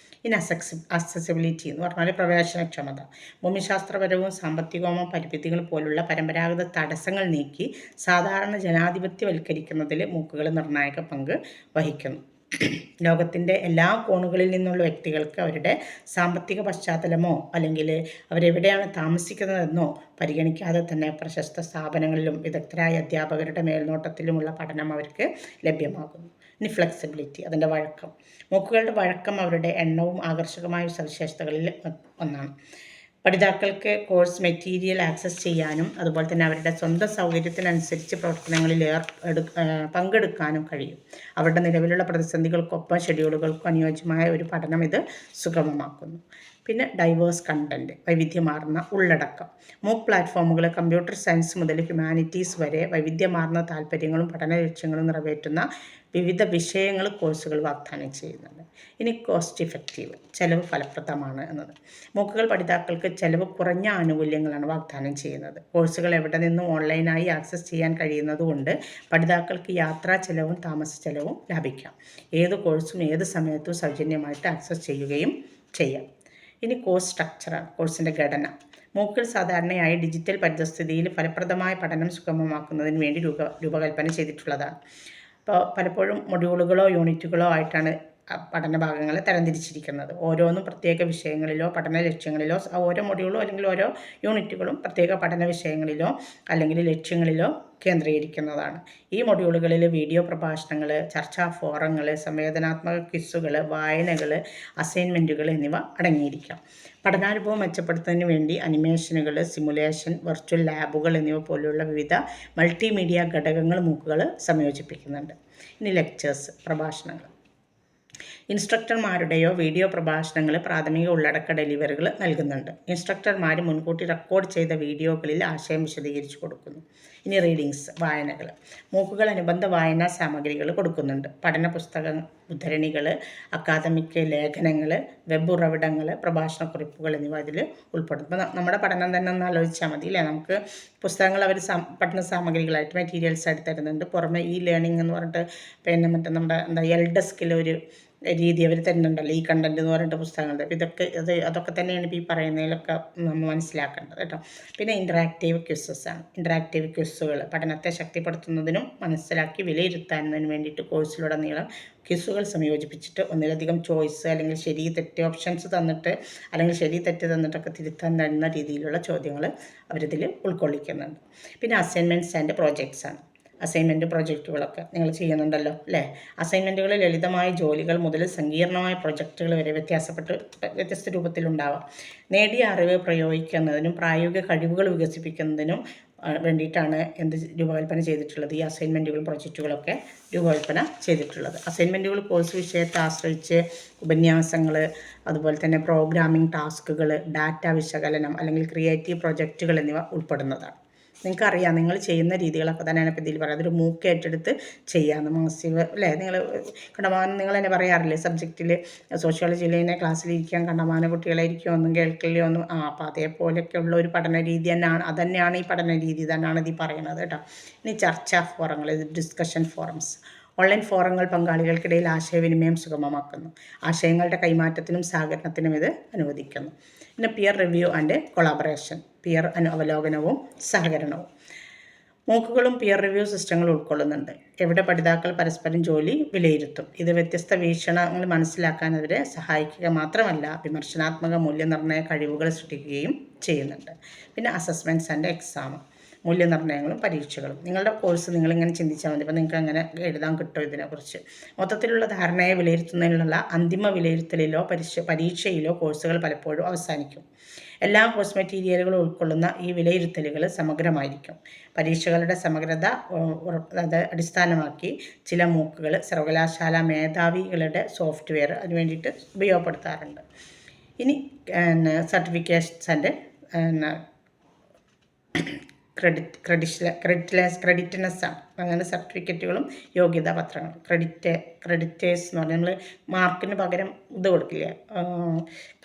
ഇനി അക്സസിബിലിറ്റി എന്ന് പറഞ്ഞാൽ പ്രവേശനക്ഷമത. ഭൂമിശാസ്ത്രപരവും സാമ്പത്തികവുമായ പരിമിതികൾ പോലുള്ള പരമ്പരാഗത തടസ്സങ്ങൾ നീക്കി സാധാരണ ജനാധിപത്യവൽക്കരിക്കുന്നതിൽ മൂക്കുകൾ നിർണായക പങ്ക് വഹിക്കുന്നു. ലോകത്തിൻ്റെ എല്ലാ കോണുകളിൽ നിന്നുള്ള വ്യക്തികൾക്ക് അവരുടെ സാമ്പത്തിക പശ്ചാത്തലമോ അല്ലെങ്കിൽ അവരെവിടെയാണ് താമസിക്കുന്നതെന്നോ പരിഗണിക്കാതെ തന്നെ പ്രശസ്ത സ്ഥാപനങ്ങളിലും വിദഗ്ധരായ അധ്യാപകരുടെ മേൽനോട്ടത്തിലുമുള്ള പഠനം അവർക്ക് ലഭ്യമാകുന്നു. ഇനി ഫ്ലെക്സിബിലിറ്റി, അതിൻ്റെ വഴക്കം. മൂക്കുകളുടെ വഴക്കം അവരുടെ എണ്ണവും ആകർഷകമായ സവിശേഷതകളിൽ ഒന്നാണ്. പഠിതാക്കൾക്ക് കോഴ്സ് മെറ്റീരിയൽ ആക്സസ് ചെയ്യാനും അതുപോലെ തന്നെ അവരുടെ സ്വന്തം സൗകര്യത്തിനനുസരിച്ച് പ്രവർത്തനങ്ങളിൽ പങ്കെടുക്കാനും കഴിയും. അവരുടെ നിലവിലുള്ള പ്രതിസന്ധികൾക്കൊപ്പം ഷെഡ്യൂളുകൾക്കും അനുയോജ്യമായ ഒരു പഠനം ഇത് സുഗമമാക്കുന്നു. പിന്നെ ഡൈവേഴ്സ് കണ്ടൻറ്റ്, വൈവിധ്യമാർന്ന ഉള്ളടക്കം. മൂക്ക് പ്ലാറ്റ്ഫോമുകൾ കമ്പ്യൂട്ടർ സയൻസ് മുതൽ ഹ്യൂമാനിറ്റീസ് വരെ വൈവിധ്യമാർന്ന താല്പര്യങ്ങളും പഠന ലക്ഷ്യങ്ങളും നിറവേറ്റുന്ന വിവിധ വിഷയങ്ങൾ കോഴ്സുകൾ വാഗ്ദാനം ചെയ്യുന്നുണ്ട്. ഇനി കോസ്റ്റ് ഇഫക്റ്റീവ്, ചെലവ് ഫലപ്രദമാണ് എന്നത്. മൂക്കുകൾ പഠിതാക്കൾക്ക് ചെലവ് കുറഞ്ഞ ആനുകൂല്യങ്ങളാണ് വാഗ്ദാനം ചെയ്യുന്നത്. കോഴ്സുകൾ എവിടെ നിന്നും ഓൺലൈനായി ആക്സസ് ചെയ്യാൻ കഴിയുന്നതുകൊണ്ട് പഠിതാക്കൾക്ക് യാത്രാ ചെലവും താമസ ചെലവും ലാഭിക്കാം. ഏത് കോഴ്സും ഏത് സമയത്തും സൗജന്യമായിട്ട് ആക്സസ് ചെയ്യുകയും ചെയ്യാം. ഇനി കോഴ്സ് സ്ട്രക്ചറാണ്, കോഴ്സിൻ്റെ ഘടന. മൂക്കുകൾ സാധാരണയായി ഡിജിറ്റൽ പരിതസ്ഥിതിയിൽ ഫലപ്രദമായ പഠനം സുഗമമാക്കുന്നതിന് വേണ്ടി രൂപകൽപ്പന ചെയ്തിട്ടുള്ളതാണ്. അപ്പോൾ പലപ്പോഴും മൊഡ്യൂളുകളോ യൂണിറ്റുകളോ ആയിട്ടാണ് പഠന ഭാഗങ്ങളെ തരംതിരിച്ചിരിക്കുന്നത്. ഓരോന്നും പ്രത്യേക വിഷയങ്ങളിലോ പഠന ലക്ഷ്യങ്ങളിലോ, ഓരോ മൊഡ്യൂളോ അല്ലെങ്കിൽ ഓരോ യൂണിറ്റുകളും പ്രത്യേക പഠന വിഷയങ്ങളിലോ അല്ലെങ്കിൽ ലക്ഷ്യങ്ങളിലോ കേന്ദ്രീകരിക്കുന്നതാണ്. ഈ മൊഡ്യൂളുകളിൽ വീഡിയോ പ്രഭാഷണങ്ങൾ, ചർച്ചാ ഫോറങ്ങൾ, സംവേദനാത്മക ക്വിസുകൾ, വായനകൾ, അസൈൻമെൻറ്റുകൾ എന്നിവ അടങ്ങിയിരിക്കാം. പഠനാനുഭവം മെച്ചപ്പെടുത്തുന്നതിന് വേണ്ടി അനിമേഷനുകൾ, സിമുലേഷൻ, വെർച്വൽ ലാബുകൾ എന്നിവ പോലുള്ള വിവിധ മൾട്ടിമീഡിയ ഘടകങ്ങൾ മൂക്കുകൾ സംയോജിപ്പിക്കുന്നുണ്ട്. ഇനി ലെക്ചേഴ്സ്, പ്രഭാഷണങ്ങൾ. ഇൻസ്ട്രക്ടർമാരുടെയോ വീഡിയോ പ്രഭാഷണങ്ങൾ പ്രാഥമിക ഉള്ളടക്ക ഡെലിവറികൾ നൽകുന്നുണ്ട്. ഇൻസ്ട്രക്ടർമാർ മുൻകൂട്ടി റെക്കോർഡ് ചെയ്ത വീഡിയോകളിൽ ആശയം വിശദീകരിച്ചു കൊടുക്കുന്നു. ഇനി റീഡിങ്സ്, വായനകൾ. മൂക്കുകൾ അനുബന്ധ വായനാ സാമഗ്രികൾ കൊടുക്കുന്നുണ്ട്. പഠന പുസ്തക ഉദ്ധരണികൾ, അക്കാദമിക് ലേഖനങ്ങൾ, വെബ് ഉറവിടങ്ങൾ, പ്രഭാഷണക്കുറിപ്പുകൾ എന്നിവ ഇതിൽ ഉൾപ്പെടും. ഇപ്പോൾ നമ്മുടെ പഠനം തന്നെ ഒന്ന് ആലോചിച്ചാൽ മതി അല്ലേ. നമുക്ക് പുസ്തകങ്ങൾ അവർ പഠന സാമഗ്രികളായിട്ട് മെറ്റീരിയൽസ് ആയിട്ട് തരുന്നുണ്ട്. പുറമെ ഈ ലേണിംഗ് എന്ന് പറഞ്ഞിട്ട് പിന്നെ നമ്മുടെ എൽഡെസ്കിൽ ഒരു രീതി അവർ തരുന്നുണ്ടല്ലോ, ഈ കണ്ടൻറ്റ് എന്ന് പറഞ്ഞിട്ട് പുസ്തകങ്ങളുണ്ട്. അപ്പോൾ അതൊക്കെ തന്നെയാണ് ഇപ്പോൾ ഈ പറയുന്നതിലൊക്കെ നമ്മൾ മനസ്സിലാക്കേണ്ടത് കേട്ടോ. പിന്നെ ഇൻറ്ററാക്റ്റീവ് ക്വിസസാണ്. ഇൻറ്ററാക്റ്റീവ് ക്വിസുകൾ പഠനത്തെ ശക്തിപ്പെടുത്തുന്നതിനും മനസ്സിലാക്കി വിലയിരുത്താനും വേണ്ടിയിട്ട് കോഴ്സിലുടനീളം ക്വിസുകൾ സംയോജിപ്പിച്ചിട്ട് ഒന്നിലധികം ചോയ്സ് അല്ലെങ്കിൽ ശരി തെറ്റ് ഓപ്ഷൻസ് തന്നിട്ട് അല്ലെങ്കിൽ ശരി തെറ്റ് തന്നിട്ടൊക്കെ തിരുത്താൻ തരുന്ന രീതിയിലുള്ള ചോദ്യങ്ങൾ അവരിതിൽ ഉൾക്കൊള്ളിക്കുന്നുണ്ട്. പിന്നെ അസൈൻമെൻറ്റ്സ് ആൻഡ് പ്രോജക്ട്സാണ്. അസൈൻമെൻറ്റ് പ്രൊജക്റ്റുകളൊക്കെ നിങ്ങൾ ചെയ്യുന്നുണ്ടല്ലോ അല്ലേ. അസൈൻമെൻറ്റുകൾ ലളിതമായ ജോലികൾ മുതൽ സങ്കീർണമായ പ്രൊജക്റ്റുകൾ വരെ വ്യത്യസ്ത രൂപത്തിലുണ്ടാവാം. നേടിയ അറിവ് പ്രയോഗിക്കുന്നതിനും പ്രായോഗിക കഴിവുകൾ വികസിപ്പിക്കുന്നതിനും വേണ്ടിയിട്ടാണ് രൂപകൽപ്പന ചെയ്തിട്ടുള്ളത്. ഈ അസൈൻമെൻറ്റുകളും പ്രൊജക്റ്റുകളൊക്കെ രൂപകൽപ്പന ചെയ്തിട്ടുള്ളത്. അസൈൻമെൻറ്റുകൾ കോഴ്സ് വിഷയത്തെ ആശ്രയിച്ച് ഉപന്യാസങ്ങൾ, അതുപോലെ തന്നെ പ്രോഗ്രാമിംഗ് ടാസ്കുകൾ, ഡാറ്റ വിശകലനം അല്ലെങ്കിൽ ക്രിയേറ്റീവ് പ്രൊജക്റ്റുകൾ എന്നിവ ഉൾപ്പെടുന്നതാണ്. നിങ്ങൾക്കറിയാം, നിങ്ങൾ ചെയ്യുന്ന രീതികളൊക്കെ തന്നെയാണ് ഇപ്പോൾ ഇതിൽ പറയുന്നത്. അതൊരു മൂക്ക് ഏറ്റെടുത്ത് ചെയ്യാമെന്ന് മാസീവ് അല്ലേ. കണ്ടമാനം നിങ്ങൾ തന്നെ പറയാറില്ലേ സബ്ജക്റ്റിൽ സോഷ്യോളജിയിൽ തന്നെ ക്ലാസ്സിലിരിക്കാൻ കണ്ടമാനം കുട്ടികളായിരിക്കും, ഒന്നും കേൾക്കില്ല ഒന്നും. അപ്പോൾ അതേപോലെയൊക്കെ ഉള്ള ഒരു പഠന രീതി തന്നെയാണ്, അതന്നെയാണ് ഈ പഠന രീതി തന്നെയാണ് ഇതിൽ പറയുന്നത് കേട്ടോ. ഇനി ചർച്ചാ ഫോറങ്ങൾ, ഡിസ്കഷൻ ഫോറംസ്. ഓൺലൈൻ ഫോറങ്ങൾ പങ്കാളികൾക്കിടയിൽ ആശയവിനിമയം സുഗമമാക്കുന്നു. ആശയങ്ങളുടെ കൈമാറ്റത്തിനും സഹകരണത്തിനും ഇത് അനുവദിക്കുന്നു. പിന്നെ peer review and collaboration, peer അവലോകനവും സഹകരണവും. മൂക്കുകളും പിയർ റിവ്യൂ സിസ്റ്റങ്ങൾ ഉൾക്കൊള്ളുന്നുണ്ട്. എവിടെ പഠിതാക്കൾ പരസ്പരം ജോലി വിലയിരുത്തും. ഇത് വ്യത്യസ്ത വീക്ഷണങ്ങൾ മനസ്സിലാക്കാൻ അവരെ സഹായിക്കുക മാത്രമല്ല വിമർശനാത്മക മൂല്യനിർണ്ണയ കഴിവുകൾ സൃഷ്ടിക്കുകയും ചെയ്യുന്നുണ്ട്. പിന്നെ അസസ്മെൻറ്റ്സ് ആൻഡ് എക്സാം, മൂല്യനിർണ്ണയങ്ങളും പരീക്ഷകളും. നിങ്ങളുടെ കോഴ്സ് നിങ്ങളിങ്ങനെ ചിന്തിച്ചാൽ മതി. അപ്പോൾ നിങ്ങൾക്ക് അങ്ങനെ എഴുതാൻ കിട്ടും ഇതിനെക്കുറിച്ച്. മൊത്തത്തിലുള്ള ധാരണയെ വിലയിരുത്തുന്നതിനുള്ള അന്തിമ വിലയിരുത്തലിലോ പരീക്ഷയിലോ കോഴ്സുകൾ പലപ്പോഴും അവസാനിക്കും. എല്ലാ കോഴ്സ് മെറ്റീരിയലുകളും ഉൾക്കൊള്ളുന്ന ഈ വിലയിരുത്തലുകൾ സമഗ്രമായിരിക്കും. പരീക്ഷകളുടെ സമഗ്രത അടിസ്ഥാനമാക്കി ചില മൂക്കുകൾ സർവകലാശാല മേധാവികളുടെ സോഫ്റ്റ്വെയർ അതിന് വേണ്ടിയിട്ട് ഉപയോഗപ്പെടുത്താറുണ്ട്. ഇനി സർട്ടിഫിക്കേഷൻസ് ആൻഡ് ക്രെഡിറ്റ്നെസ്സാണ്. അങ്ങനെ സർട്ടിഫിക്കറ്റുകളും യോഗ്യതാ പത്രങ്ങളും. ക്രെഡിറ്റേഴ്സ് എന്ന് പറഞ്ഞാൽ നമ്മൾ മാർക്കിന് പകരം ഇത് കൊടുക്കില്ല,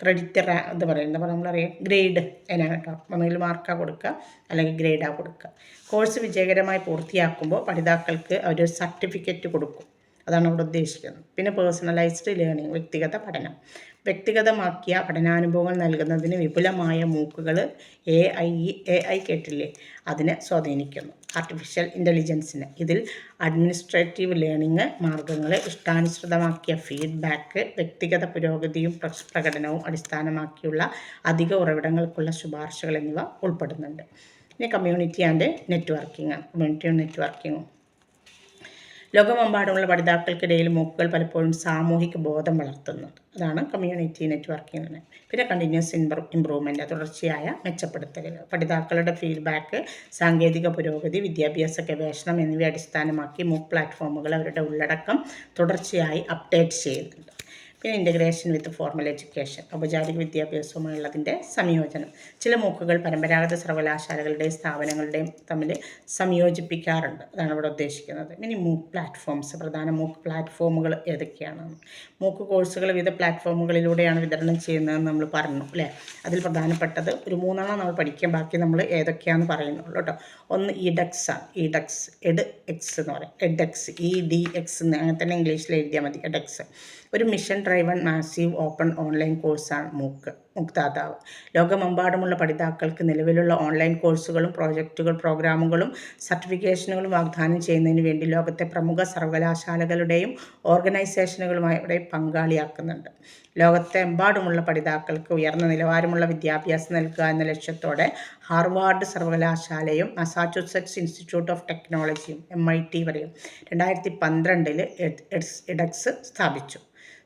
ക്രെഡിറ്റ് ഇത് പറയുന്നത് നമ്മളറിയാം ഗ്രേഡ് അതിനാണ് കേട്ടോ. ഒന്നുകിൽ മാർക്കാണ് കൊടുക്കുക അല്ലെങ്കിൽ ഗ്രേഡാണ് കൊടുക്കുക. കോഴ്സ് വിജയകരമായി പൂർത്തിയാക്കുമ്പോൾ പഠിതാക്കൾക്ക് ഒരു സർട്ടിഫിക്കറ്റ് കൊടുക്കും. അതാണ് അവിടെ ഉദ്ദേശിക്കുന്നത്. പിന്നെ പേഴ്സണലൈസ്ഡ് ലേണിംഗ്, വ്യക്തിഗത പഠനം. വ്യക്തിഗതമാക്കിയ പഠനാനുഭവങ്ങൾ നൽകുന്നതിന് വിപുലമായ മൂക്കുകൾ AI കേട്ടില്ലേ അതിനെ സ്വാധീനിക്കുന്നു. ആർട്ടിഫിഷ്യൽ ഇൻ്റലിജൻസിന്. ഇതിൽ അഡ്മിനിസ്ട്രേറ്റീവ് ലേണിംഗ് മാർഗങ്ങൾ, ഇഷ്ടാനുസൃതമാക്കിയ ഫീഡ്ബാക്ക്, വ്യക്തിഗത പുരോഗതിയും പ്രകടനവും അടിസ്ഥാനമാക്കിയുള്ള അധിക ഉറവിടങ്ങൾക്കുള്ള ശുപാർശകൾ എന്നിവ ഉൾപ്പെടുന്നുണ്ട്. ഇനി കമ്മ്യൂണിറ്റി ആൻഡ് നെറ്റ്വർക്കിംഗ്. കമ്മ്യൂണിറ്റിയും നെറ്റ്വർക്കിങ്ങും ലോകമെമ്പാടുമുള്ള പഠിതാക്കൾക്കിടയിൽ മൂക്കുകൾ പലപ്പോഴും സാമൂഹിക ബോധം വളർത്തുന്നുണ്ട്. അതാണ് കമ്മ്യൂണിറ്റി നെറ്റ്വർക്കിംഗ്. പിന്നെ കണ്ടിന്യൂസ് ഇംപ്രൂവ്മെൻറ്റ്, തുടർച്ചയായ മെച്ചപ്പെടുത്തലുകൾ. പഠിതാക്കളുടെ ഫീഡ്ബാക്ക്, സാങ്കേതിക പുരോഗതി, വിദ്യാഭ്യാസ ഗവേഷണം എന്നിവയെ അടിസ്ഥാനമാക്കി മൂക്ക് പ്ലാറ്റ്ഫോമുകൾ അവരുടെ ഉള്ളടക്കം തുടർച്ചയായി അപ്ഡേറ്റ് ചെയ്യുന്നുണ്ട്. പിന്നെ ഇൻ്റഗ്രേഷൻ വിത്ത് ഫോർമൽ എഡ്യൂക്കേഷൻ, ഔപചാരിക വിദ്യാഭ്യാസവുമായുള്ളതിൻ്റെ സംയോജനം. ചില മൂക്കുകൾ പരമ്പരാഗത സർവകലാശാലകളുടെയും സ്ഥാപനങ്ങളുടെയും തമ്മിൽ സംയോജിപ്പിക്കാറുണ്ട്. അതാണ് ഇവിടെ ഉദ്ദേശിക്കുന്നത്. ഇനി മൂക്ക് പ്ലാറ്റ്ഫോംസ്, പ്രധാന മൂക്ക് പ്ലാറ്റ്ഫോമുകൾ ഏതൊക്കെയാണ്? മൂക്ക് കോഴ്സുകൾ വിവിധ പ്ലാറ്റ്ഫോമുകളിലൂടെയാണ് വിതരണം ചെയ്യുന്നതെന്ന് നമ്മൾ പറഞ്ഞു അല്ലേ. അതിൽ പ്രധാനപ്പെട്ടത് ഒരു 3 നമ്മൾ പഠിക്കാം, ബാക്കി നമ്മൾ ഏതൊക്കെയാണെന്ന് പറയുന്നുള്ളൂ കേട്ടോ. ഒന്ന് ഇഡെക്സ് ആണ്. എഡ്എക്സ് എന്ന് പറയും. എഡെക്സ്, EDX എന്ന് അങ്ങനെ തന്നെ ഇംഗ്ലീഷിൽ എഴുതിയാൽ മതി. എഡെക്സ് ഒരു mission driven massive open online കോഴ്സാണ് മുക്താതാവ്. ലോകമെമ്പാടുമുള്ള പഠിതാക്കൾക്ക് നിലവിലുള്ള ഓൺലൈൻ കോഴ്സുകളും പ്രോഗ്രാമുകളും സർട്ടിഫിക്കേഷനുകളും വാഗ്ദാനം ചെയ്യുന്നതിന് വേണ്ടി ലോകത്തെ പ്രമുഖ സർവകലാശാലകളുടെയും ഓർഗനൈസേഷനുകളുമായി ഇവിടെ പങ്കാളിയാക്കുന്നുണ്ട്. ലോകത്തെമ്പാടുമുള്ള പഠിതാക്കൾക്ക് ഉയർന്ന നിലവാരമുള്ള വിദ്യാഭ്യാസം നൽകുക എന്ന ലക്ഷ്യത്തോടെ ഹാർവാർഡ് സർവകലാശാലയും മസാച്യുസെറ്റ്സ് ഇൻസ്റ്റിറ്റ്യൂട്ട് ഓഫ് ടെക്നോളജിയും MIT വരെയും 2012 എഡെക്സ് സ്ഥാപിച്ചു.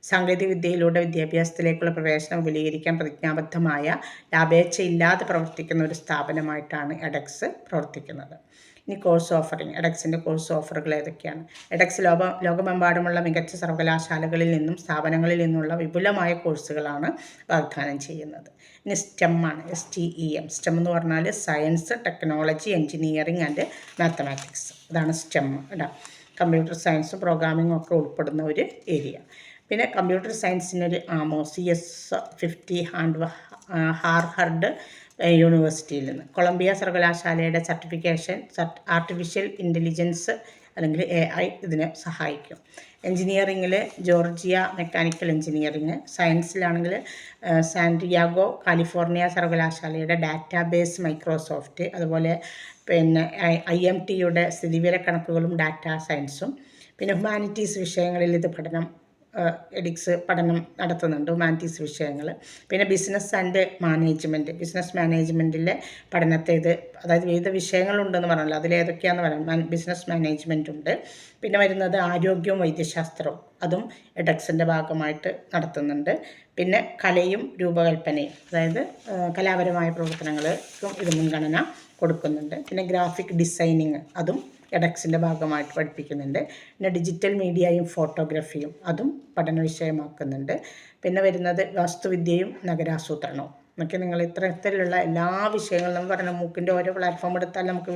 സാങ്കേതികവിദ്യയിലൂടെ വിദ്യാഭ്യാസത്തിലേക്കുള്ള പ്രവേശനം വിപുലീകരിക്കാൻ പ്രതിജ്ഞാബദ്ധമായ, ലാഭേച്ഛയില്ലാതെ പ്രവർത്തിക്കുന്ന ഒരു സ്ഥാപനമായിട്ടാണ് എഡെക്സ് പ്രവർത്തിക്കുന്നത്. ഇനി കോഴ്സ് ഓഫറിങ്. എഡെക്സിൻ്റെ കോഴ്സ് ഓഫറുകൾ ഏതൊക്കെയാണ്? എഡെക്സ് ലോകമെമ്പാടുമുള്ള മികച്ച സർവകലാശാലകളിൽ നിന്നും സ്ഥാപനങ്ങളിൽ നിന്നുള്ള വിപുലമായ കോഴ്സുകളാണ് വാഗ്ദാനം ചെയ്യുന്നത്. ഇനി STEM ആണ്. STEM. STEM എന്ന് പറഞ്ഞാൽ science, technology, engineering and mathematics. അതാണ് STEM. കമ്പ്യൂട്ടർ സയൻസും പ്രോഗ്രാമിങ്ങും ഒക്കെ ഉൾപ്പെടുന്ന ഒരു ഏരിയ. പിന്നെ കമ്പ്യൂട്ടർ സയൻസിനൊരു CS50 ഹാർവാർഡ് യൂണിവേഴ്സിറ്റിയിൽ നിന്ന്. കൊളംബിയ സർവകലാശാലയുടെ സർട്ടിഫിക്കേഷൻ ആർട്ടിഫിഷ്യൽ ഇൻ്റലിജൻസ് അല്ലെങ്കിൽ AI ഇതിനെ സഹായിക്കും. എൻജിനീയറിങ്ങിൽ ജോർജിയ മെക്കാനിക്കൽ എൻജിനീയറിങ്. സയൻസിലാണെങ്കിൽ സാൻഡിയാഗോ കാലിഫോർണിയ സർവകലാശാലയുടെ ഡാറ്റാബേസ് മൈക്രോസോഫ്റ്റ്. അതുപോലെ പിന്നെ IMTയുടെ സ്ഥിതിവിവരക്കണക്കുകളും ഡാറ്റാ സയൻസും. പിന്നെ ഹ്യൂമാനിറ്റീസ് വിഷയങ്ങളിൽ ഇത് എഡിക്സ് പഠനം നടത്തുന്നുണ്ട്, ഹ്യൂമാനിറ്റീസ് വിഷയങ്ങൾ. പിന്നെ ബിസിനസ് മാനേജ്മെൻറ്റിലെ പഠനത്തെ അതായത് വിവിധ വിഷയങ്ങളുണ്ടെന്ന് പറഞ്ഞല്ലോ, അതിലേതൊക്കെയാണെന്ന് പറയാം. ബിസിനസ് മാനേജ്മെൻ്റ് ഉണ്ട്. പിന്നെ വരുന്നത് ആരോഗ്യവും വൈദ്യശാസ്ത്രവും, അതും എഡെക്സിൻ്റെ ഭാഗമായിട്ട് നടത്തുന്നുണ്ട്. പിന്നെ കലയും രൂപകൽപ്പനയും, അതായത് കലാപരമായ പ്രവർത്തനങ്ങൾക്കും ഇത് മുൻഗണന കൊടുക്കുന്നുണ്ട്. പിന്നെ ഗ്രാഫിക് ഡിസൈനിങ്, അതും എഡെക്സിൻ്റെ ഭാഗമായിട്ട് പഠിപ്പിക്കുന്നുണ്ട്. പിന്നെ ഡിജിറ്റൽ മീഡിയയും ഫോട്ടോഗ്രാഫിയും, അതും പഠന വിഷയമാക്കുന്നുണ്ട്. പിന്നെ വരുന്നത് വാസ്തുവിദ്യയും നഗരാസൂത്രണവും. എന്നൊക്കെ നിങ്ങൾ ഇത്തരത്തിലുള്ള എല്ലാ വിഷയങ്ങളും നമ്മൾ പറഞ്ഞ മൂക്കിൻ്റെ ഓരോ പ്ലാറ്റ്ഫോം എടുത്താൽ നമുക്ക്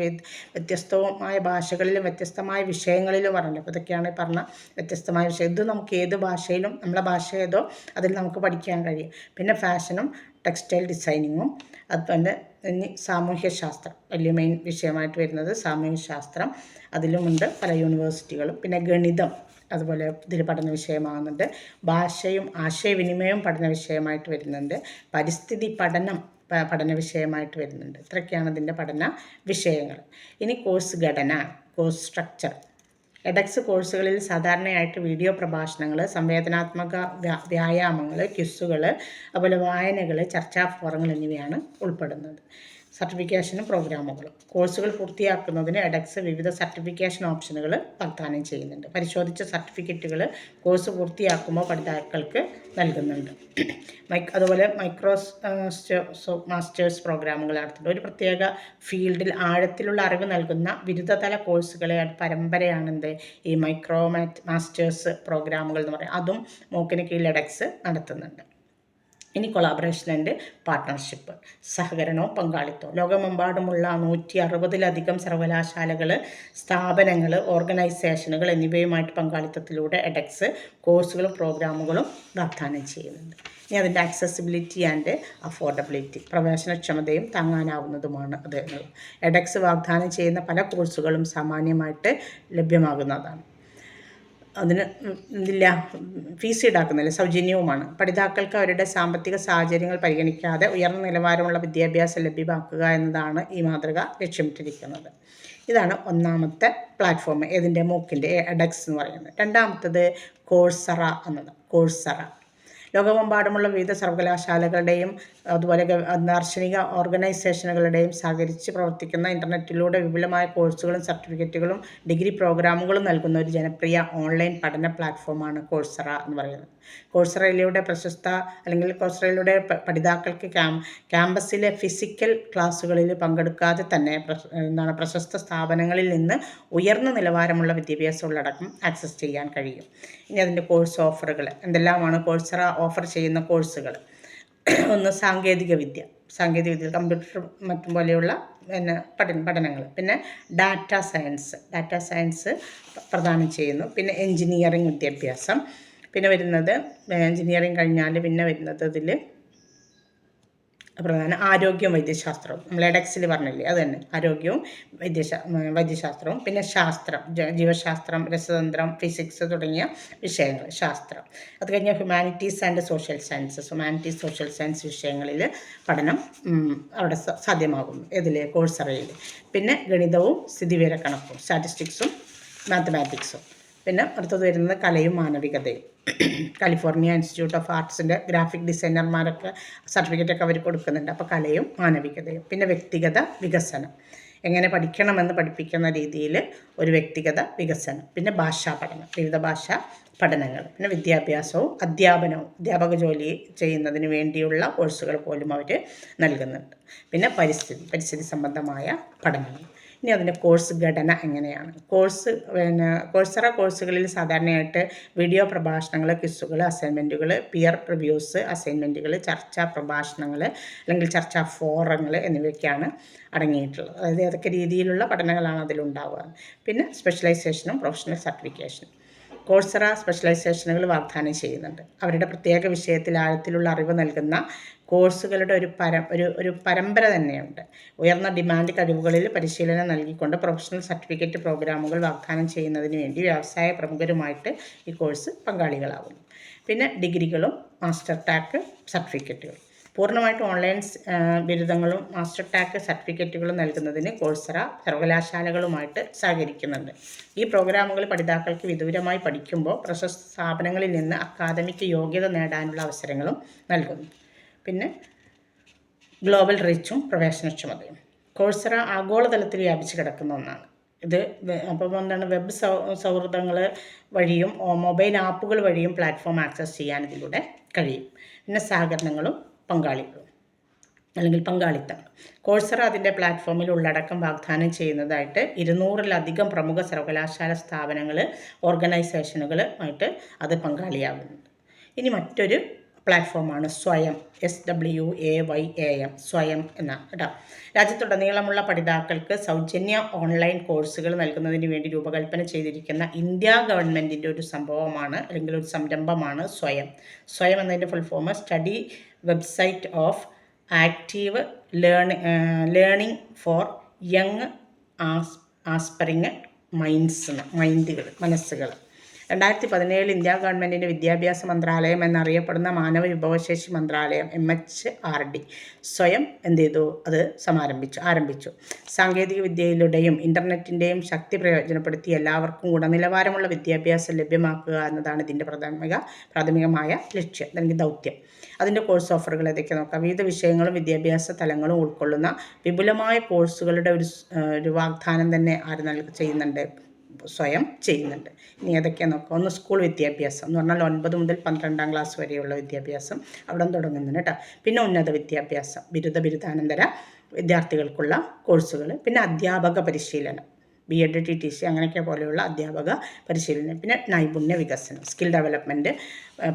വ്യത്യസ്തമായ ഭാഷകളിലും വ്യത്യസ്തമായ വിഷയങ്ങളിലും പറഞ്ഞല്ലോ. അപ്പോൾ ഇതൊക്കെയാണ് പറഞ്ഞ വ്യത്യസ്തമായ വിഷയം. ഇത് നമുക്ക് ഏത് ഭാഷയിലും, നമ്മളെ ഭാഷ ഏതോ അതിൽ നമുക്ക് പഠിക്കാൻ കഴിയും. പിന്നെ ഫാഷനും ടെക്സ്റ്റൈൽ ഡിസൈനിങ്ങും. അതുപോലെ ഇനി സാമൂഹ്യശാസ്ത്രം വലിയ മെയിൻ വിഷയമായിട്ട് വരുന്നത് സാമൂഹ്യശാസ്ത്രം, അതിലുമുണ്ട് പല യൂണിവേഴ്സിറ്റികളും. പിന്നെ ഗണിതം അതുപോലെ ഇതിൽ പഠന വിഷയമാകുന്നുണ്ട്. ഭാഷയും ആശയവിനിമയവും പഠന വിഷയമായിട്ട് വരുന്നുണ്ട്. പരിസ്ഥിതി പഠന വിഷയമായിട്ട് വരുന്നുണ്ട്. ഇത്രയൊക്കെയാണ് ഇതിൻ്റെ പഠന വിഷയങ്ങൾ. ഇനി കോഴ്സ് ഘടന, കോഴ്സ് സ്ട്രക്ചർ. എഡെക്സ് കോഴ്സുകളിൽ സാധാരണയായിട്ട് വീഡിയോ പ്രഭാഷണങ്ങൾ, സംവേദനാത്മക വ്യായാമങ്ങൾ, ക്വിസുകൾ, അതുപോലെ വായനകൾ, ചർച്ചാ ഫോറങ്ങൾ എന്നിവയാണ് ഉൾപ്പെടുന്നത്. സർട്ടിഫിക്കേഷനും പ്രോഗ്രാമുകളും. കോഴ്സുകൾ പൂർത്തിയാക്കുന്നതിന് എഡെക്സ് വിവിധ സർട്ടിഫിക്കേഷൻ ഓപ്ഷനുകൾ വാഗ്ദാനം ചെയ്യുന്നുണ്ട്. പരിശോധിച്ച സർട്ടിഫിക്കറ്റുകൾ കോഴ്സ് പൂർത്തിയാക്കുമ്പോൾ പഠിതാക്കൾക്ക് നൽകുന്നുണ്ട്. അതുപോലെ മാസ്റ്റേഴ്സ് പ്രോഗ്രാമുകൾ നടത്തുന്നുണ്ട്. ഒരു പ്രത്യേക ഫീൽഡിൽ ആഴത്തിലുള്ള അറിവ് നൽകുന്ന ബിരുദതല കോഴ്സുകളെ പരമ്പരയാണെന്ത് ഈ മാസ്റ്റേഴ്സ് പ്രോഗ്രാമുകൾ എന്ന് പറയും. അതും മൂക്കിന് കീഴിൽ എഡെക്സ് നടത്തുന്നുണ്ട്. ഇനി കൊളാബറേഷൻ ആൻഡ് പാർട്ട്ണർഷിപ്പ്, സഹകരണവും പങ്കാളിത്തവും. ലോകമെമ്പാടുമുള്ള 160-ലധികം സർവകലാശാലകൾ, സ്ഥാപനങ്ങൾ, ഓർഗനൈസേഷനുകൾ എന്നിവയുമായിട്ട് പങ്കാളിത്തത്തിലൂടെ എഡെക്സ് കോഴ്സുകളും പ്രോഗ്രാമുകളും വാഗ്ദാനം ചെയ്യുന്നുണ്ട്. ഇനി അതിൻ്റെ ആക്സസിബിലിറ്റി ആൻഡ് അഫോർഡബിലിറ്റി, പ്രവേശനക്ഷമതയും താങ്ങാനാവുന്നതുമാണ് അത്. എഡെക്സ് വാഗ്ദാനം ചെയ്യുന്ന പല കോഴ്സുകളും സാമാന്യമായിട്ട് ലഭ്യമാകുന്നതാണ്. അതിന് ഇതില്ല, ഫീസ് ഈടാക്കുന്നില്ല, സൗജന്യവുമാണ്. പഠിതാക്കൾക്ക് അവരുടെ സാമ്പത്തിക സാഹചര്യങ്ങൾ പരിഗണിക്കാതെ ഉയർന്ന നിലവാരമുള്ള വിദ്യാഭ്യാസം ലഭ്യമാക്കുക എന്നതാണ് ഈ മാതൃക ലക്ഷ്യമിട്ടിരിക്കുന്നത്. ഇതാണ് ഒന്നാമത്തെ പ്ലാറ്റ്ഫോം, ഇതിൻ്റെ മൂക്കിൻ്റെ എഡെക്സ് എന്ന് പറയുന്നത്. രണ്ടാമത്തത് കോഴ്സറ എന്നത്. കോഴ്സറ ലോകമെമ്പാടുമുള്ള വിവിധ സർവകലാശാലകളുടെയും അതുപോലെ ദാർശനിക ഓർഗനൈസേഷനുകളുടെയും സഹകരിച്ച് പ്രവർത്തിക്കുന്ന ഇൻ്റർനെറ്റിലൂടെ വിപുലമായ കോഴ്സുകളും സർട്ടിഫിക്കറ്റുകളും ഡിഗ്രി പ്രോഗ്രാമുകളും നൽകുന്ന ഒരു ജനപ്രിയ ഓൺലൈൻ പഠന പ്ലാറ്റ്ഫോമാണ് കോഴ്സറ എന്ന് പറയുന്നത്. കോഴ്സറയിലൂടെ കോഴ്സറയിലൂടെ പഠിതാക്കൾക്ക് ക്യാമ്പസിലെ ഫിസിക്കൽ ക്ലാസ്സുകളിൽ പങ്കെടുക്കാതെ തന്നെ പ്രശസ്ത സ്ഥാപനങ്ങളിൽ നിന്ന് ഉയർന്ന നിലവാരമുള്ള വിദ്യാഭ്യാസ ഉള്ളടക്കം ആക്സസ് ചെയ്യാൻ കഴിയും. ഇനി അതിൻ്റെ കോഴ്സ് ഓഫറുകൾ എന്തെല്ലാമാണ്? കോഴ്സറ ഓഫർ ചെയ്യുന്ന കോഴ്സുകൾ: ഒന്ന് സാങ്കേതികവിദ്യ കമ്പ്യൂട്ടർ മറ്റും പോലെയുള്ള പഠനങ്ങൾ. പിന്നെ ഡാറ്റ സയൻസ് പ്രദാനം ചെയ്യുന്നു. പിന്നെ എൻജിനീയറിംഗ് വിദ്യാഭ്യാസം. പിന്നെ വരുന്നത് എൻജിനീയറിംഗ് കഴിഞ്ഞാൽ പിന്നെ വരുന്നത് ഇതിൽ പ്രധാന ആരോഗ്യവും വൈദ്യശാസ്ത്രവും. നമ്മൾ എഡെക്സിൽ പറഞ്ഞില്ലേ, അത് തന്നെ, ആരോഗ്യവും വൈദ്യശാസ്ത്രവും. പിന്നെ ശാസ്ത്രം, ജീവശാസ്ത്രം, രസതന്ത്രം, ഫിസിക്സ് തുടങ്ങിയ വിഷയങ്ങൾ ശാസ്ത്രം. അത് കഴിഞ്ഞാൽ ഹ്യൂമാനിറ്റീസ് ആൻഡ് സോഷ്യൽ സയൻസ് വിഷയങ്ങളിൽ പഠനം അവിടെ സാധ്യമാകുന്നു. ഇതിൽ കോഴ്സറയിൽ. പിന്നെ ഗണിതവും സ്ഥിതിവിവരക്കണക്കും, സ്റ്റാറ്റിസ്റ്റിക്സും മാത്തമാറ്റിക്സും. പിന്നെ അടുത്തത് വരുന്നത് കലയും മാനവികതയും. കാലിഫോർണിയ ഇൻസ്റ്റിറ്റ്യൂട്ട് ഓഫ് ആർട്സിൻ്റെ ഗ്രാഫിക് ഡിസൈനർമാരൊക്കെ സർട്ടിഫിക്കറ്റൊക്കെ അവർ കൊടുക്കുന്നുണ്ട്. അപ്പോൾ കലയും മാനവികതയും. പിന്നെ വ്യക്തിഗത വികസനം, എങ്ങനെ പഠിക്കണമെന്ന് പഠിപ്പിക്കുന്ന രീതിയിൽ ഒരു വ്യക്തിഗത വികസനം. പിന്നെ ഭാഷാ പഠനം, വിവിധ ഭാഷാ പഠനങ്ങൾ. പിന്നെ വിദ്യാഭ്യാസവും അധ്യാപക ജോലി ചെയ്യുന്നതിന് വേണ്ടിയുള്ള കോഴ്സുകൾ പോലും അവർ നൽകുന്നുണ്ട്. പിന്നെ പരിസ്ഥിതി സംബന്ധമായ പഠനങ്ങൾ. ഇനി അതിൻ്റെ കോഴ്സ് ഘടന എങ്ങനെയാണ്? കോഴ്സറ കോഴ്സുകളിൽ സാധാരണയായിട്ട് വീഡിയോ പ്രഭാഷണങ്ങൾ, ക്വിസുകൾ, അസൈൻമെൻറ്റുകൾ, പിയർ റിവ്യൂസ്, അസൈൻമെൻറ്റുകൾ, ചർച്ചാ പ്രഭാഷണങ്ങൾ അല്ലെങ്കിൽ ചർച്ചാ ഫോറങ്ങൾ എന്നിവയൊക്കെയാണ് അടങ്ങിയിട്ടുള്ളത്. അതായത് ഏതൊക്കെ രീതിയിലുള്ള പഠനങ്ങളാണ് അതിലുണ്ടാവുക. പിന്നെ സ്പെഷ്യലൈസേഷനും പ്രൊഫഷണൽ സർട്ടിഫിക്കേഷനും. കോഴ്സറ സ്പെഷ്യലൈസേഷനുകൾ വാഗ്ദാനം ചെയ്യുന്നുണ്ട്. അവരുടെ പ്രത്യേക വിഷയത്തിൽ ആഴത്തിലുള്ള അറിവ് നൽകുന്ന കോഴ്സുകളുടെ ഒരു പരമ്പര തന്നെയുണ്ട്. ഉയർന്ന ഡിമാൻഡ് കഴിവുകളിൽ പരിശീലനം നൽകിക്കൊണ്ട് പ്രൊഫഷണൽ സർട്ടിഫിക്കറ്റ് പ്രോഗ്രാമുകൾ വാഗ്ദാനം ചെയ്യുന്നതിന് വേണ്ടി വ്യവസായ പ്രമുഖരുമായിട്ട് ഈ കോഴ്സ് പങ്കാളികളാകുന്നു. പിന്നെ ഡിഗ്രികളും മാസ്റ്റർ ടാക്ക് സർട്ടിഫിക്കറ്റുകൾ. പൂർണ്ണമായിട്ട് ഓൺലൈൻ ബിരുദങ്ങളും മാസ്റ്റർ ടാക്ക് സർട്ടിഫിക്കറ്റുകളും നൽകുന്നതിന് കോഴ്സറ സർവകലാശാലകളുമായിട്ട് സഹകരിക്കുന്നുണ്ട്. ഈ പ്രോഗ്രാമുകൾ പഠിതാക്കൾക്ക് വിദൂരമായി പഠിക്കുമ്പോൾ പ്രശസ്ത സ്ഥാപനങ്ങളിൽ നിന്ന് അക്കാദമിക് യോഗ്യത നേടാനുള്ള അവസരങ്ങളും നൽകുന്നു. പിന്നെ ഗ്ലോബൽ റീച്ചും പ്രവേശനക്ഷമതയും. കോഴ്സറ ആഗോളതലത്തിൽ വ്യാപിച്ച് കിടക്കുന്ന ഒന്നാണ്. ഇത് അപ്പം എന്താണ്, വെബ് സൗഹൃദങ്ങൾ വഴിയും മൊബൈൽ ആപ്പുകൾ വഴിയും പ്ലാറ്റ്ഫോം ആക്സസ് ചെയ്യാൻ ഇതിലൂടെ കഴിയും. പിന്നെ സഹകരണങ്ങളും പങ്കാളിത്തങ്ങൾ. കോഴ്സറ അതിൻ്റെ പ്ലാറ്റ്ഫോമിൽ ഉള്ളടക്കം വാഗ്ദാനം ചെയ്യുന്നതായിട്ട് 200-ലധികം പ്രമുഖ സർവകലാശാല സ്ഥാപനങ്ങൾ, ഓർഗനൈസേഷനുകളുമായിട്ട് അത് പങ്കാളിയാകുന്നുണ്ട്. ഇനി മറ്റൊരു പ്ലാറ്റ്ഫോമാണ് സ്വയം, SWAYAM, സ്വയം എന്നാണ് കേട്ടോ. രാജ്യത്തുടനീളമുള്ള പഠിതാക്കൾക്ക് സൗജന്യ ഓൺലൈൻ കോഴ്സുകൾ നൽകുന്നതിന് വേണ്ടി രൂപകൽപ്പന ചെയ്തിരിക്കുന്ന ഇന്ത്യ ഗവൺമെൻറ്റിൻ്റെ ഒരു സംരംഭമാണ് സ്വയം എന്നതിൻ്റെ full form study website of active learning for young aspiring മനസ്സുകൾ. 2017 ഇന്ത്യ ഗവൺമെൻറ്റിൻ്റെ വിദ്യാഭ്യാസ മന്ത്രാലയം എന്നറിയപ്പെടുന്ന മാനവ വിഭവശേഷി മന്ത്രാലയം MHRD സ്വയം അത് ആരംഭിച്ചു. സാങ്കേതിക വിദ്യയിലൂടെയും ഇൻ്റർനെറ്റിൻ്റെയും ശക്തി പ്രയോജനപ്പെടുത്തി എല്ലാവർക്കും ഗുണനിലവാരമുള്ള വിദ്യാഭ്യാസം ലഭ്യമാക്കുക എന്നതാണ് ഇതിൻ്റെ പ്രാഥമികമായ ലക്ഷ്യം അല്ലെങ്കിൽ ദൗത്യം. അതിൻ്റെ കോഴ്സ് ഓഫറുകൾ ഏതൊക്കെ നോക്കാം. വിവിധ വിഷയങ്ങളും വിദ്യാഭ്യാസ തലങ്ങളും ഉൾക്കൊള്ളുന്ന വിപുലമായ കോഴ്സുകളുടെ ഒരു വാഗ്ദാനം തന്നെ സ്വയം ചെയ്യുന്നുണ്ട്. ഇനി ഏതൊക്കെയാണ് നോക്കാം. ഒന്ന് സ്കൂൾ വിദ്യാഭ്യാസം എന്ന് പറഞ്ഞാൽ 9 മുതൽ 12ാം ക്ലാസ് വരെയുള്ള വിദ്യാഭ്യാസം അവിടെ തുടങ്ങുന്നുണ്ട് കേട്ടോ. പിന്നെ ഉന്നത വിദ്യാഭ്യാസം, ബിരുദാനന്തര വിദ്യാർത്ഥികൾക്കുള്ള കോഴ്സുകൾ. പിന്നെ അധ്യാപക പരിശീലനം, B.Ed, TTC അങ്ങനെയൊക്കെ പോലെയുള്ള അധ്യാപക പരിശീലനം. പിന്നെ നൈപുണ്യ വികസനം, സ്കിൽ ഡെവലപ്മെൻറ്റ്